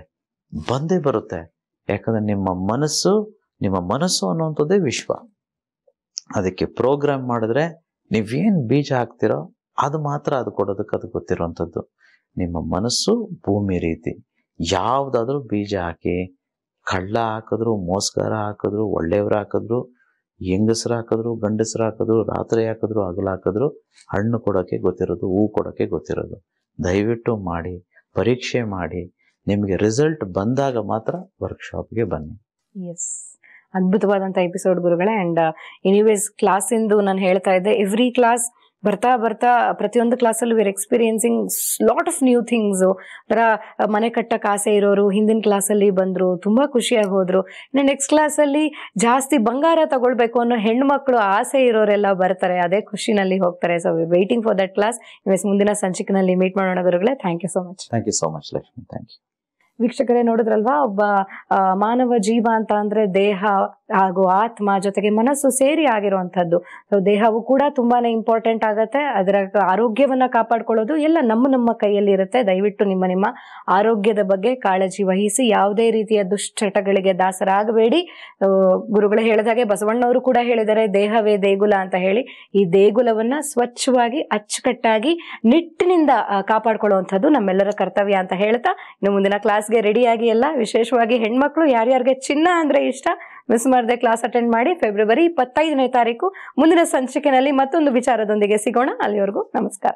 ಬಂದೇ ಬರುತ್ತೆ. ಯಾಕಂದ್ರೆ ನಿಮ್ಮ ಮನಸ್ಸು ಅನ್ನುವಂಥದ್ದೇ ವಿಶ್ವ. ಅದಕ್ಕೆ ಪ್ರೋಗ್ರಾಮ್ ಮಾಡಿದ್ರೆ ನೀವೇನು ಬೀಜ ಹಾಕ್ತಿರೋ ಅದು ಮಾತ್ರ ಅದು ಕೊಡೋದಕ್ಕೆ ಅದು ಗೊತ್ತಿರೋವಂಥದ್ದು. ನಿಮ್ಮ ಮನಸ್ಸು ಭೂಮಿ ರೀತಿ. ಯಾವುದಾದ್ರೂ ಬೀಜ ಹಾಕಿ, ಕಳ್ಳ ಹಾಕಿದ್ರು, ಮೋಸಗಾರ ಹಾಕಿದ್ರು, ಒಳ್ಳೆಯವ್ರು ಹಾಕಿದ್ರು, ಹೆಂಗಸರು ಹಾಕಿದ್ರು, ಗಂಡಸರು ಹಾಕಿದ್ರು, ರಾತ್ರಿ ಹಾಕಿದ್ರು, ಹಗಲು ಹಾಕಿದ್ರು, ಹಣ್ಣು ಕೊಡೋಕ್ಕೆ ಗೊತ್ತಿರೋದು, ಹೂ ಕೊಡೋಕ್ಕೆ ಗೊತ್ತಿರೋದು. ದಯವಿಟ್ಟು ಮಾಡಿ, ಪರೀಕ್ಷೆ ಮಾಡಿ. ನಿಮಗೆ ರಿಸಲ್ಟ್ ಬಂದಾಗ ಮಾತ್ರ ವರ್ಕ್ಶಾಪ್ಗೆ ಬನ್ನಿ. ಎಸ್, ಅದ್ಭುತವಾದಂಥ ಎಪಿಸೋಡ್ ಗುರುಗಳೇ. ಅಂಡ್ ಎನಿವೇಸ್ ಕ್ಲಾಸಿಂದು ನಾನು ಹೇಳ್ತಾ ಇದ್ದೆ, ಎವ್ರಿ ಕ್ಲಾಸ್ ಬರ್ತಾ ಬರ್ತಾ ಪ್ರತಿಯೊಂದು ಕ್ಲಾಸಲ್ಲಿ we are experiencing lot of new things. ಥರ ಮನೆ ಕಟ್ಟಕ್ಕೆ ಆಸೆ ಇರೋರು ಹಿಂದಿನ ಕ್ಲಾಸಲ್ಲಿ ಬಂದರು, ತುಂಬ ಖುಷಿಯಾಗಿ ಹೋದರು. ಇನ್ನು ನೆಕ್ಸ್ಟ್ ಕ್ಲಾಸಲ್ಲಿ ಜಾಸ್ತಿ ಬಂಗಾರ ತಗೊಳ್ಬೇಕು ಅನ್ನೋ ಹೆಣ್ಮಕ್ಳು ಆಸೆ ಇರೋರೆಲ್ಲ ಬರ್ತಾರೆ, ಅದೇ ಖುಷಿನಲ್ಲಿ ಹೋಗ್ತಾರೆ. So we waiting for that class. ಮುಂದಿನ ಸಂಚಿಕೆನಲ್ಲಿ ಮೀಟ್ ಮಾಡೋಣ ಗುರುಗಳೇ. Thank you so much. Thank you so much Lakshmi. Thank you. ವೀಕ್ಷಕರೇ ನೋಡಿದ್ರಲ್ವಾ, ಒಬ್ಬ ಮಾನವ ಜೀವ ಅಂತ ಅಂದ್ರೆ ದೇಹ ಹಾಗೂ ಆತ್ಮ ಜೊತೆಗೆ ಮನಸ್ಸು ಸೇರಿ ಆಗಿರುವಂತದ್ದು. ದೇಹವು ಕೂಡ ತುಂಬಾನೇ ಇಂಪಾರ್ಟೆಂಟ್ ಆಗತ್ತೆ. ಅದರ ಆರೋಗ್ಯವನ್ನ ಕಾಪಾಡ್ಕೊಳ್ಳೋದು ಎಲ್ಲ ನಮ್ಮ ಕೈಯಲ್ಲಿ ಇರುತ್ತೆ. ದಯವಿಟ್ಟು ನಿಮ್ಮ ಆರೋಗ್ಯದ ಬಗ್ಗೆ ಕಾಳಜಿ ವಹಿಸಿ, ಯಾವುದೇ ರೀತಿಯ ದುಶ್ಚಟಗಳಿಗೆ ದಾಸರಾಗಬೇಡಿ. ಗುರುಗಳು ಹೇಳಿದಾಗೆ ಬಸವಣ್ಣವರು ಕೂಡ ಹೇಳಿದ್ದಾರೆ, ದೇಹವೇ ದೇಗುಲ ಅಂತ ಹೇಳಿ. ಈ ದೇಗುಲವನ್ನ ಸ್ವಚ್ಛವಾಗಿ ಅಚ್ಚುಕಟ್ಟಾಗಿ ನಿಟ್ಟಿನಿಂದ ಕಾಪಾಡ್ಕೊಳ್ಳುವಂಥದ್ದು ನಮ್ಮೆಲ್ಲರ ಕರ್ತವ್ಯ ಅಂತ ಹೇಳ್ತಾ, ಇನ್ನು ಮುಂದಿನ ಕ್ಲಾಸ್ಗೆ ರೆಡಿಯಾಗಿ ಎಲ್ಲ, ವಿಶೇಷವಾಗಿ ಹೆಣ್ಮಕ್ಳು ಯಾರ್ಯಾರಿಗೆ ಚಿನ್ನ ಅಂದ್ರೆ ಇಷ್ಟ ಮಿಸ್ ಮಾಡದೆ ಕ್ಲಾಸ್ ಅಟೆಂಡ್ ಮಾಡಿ. ಫೆಬ್ರವರಿ 25ನೇ ತಾರೀಕು ಮುಂದಿನ ಸಂಚಿಕೆಯಲ್ಲಿ ಮತ್ತೊಂದು ವಿಚಾರದೊಂದಿಗೆ ಸಿಗೋಣ. ಅಲ್ಲಿವರೆಗೂ ನಮಸ್ಕಾರ.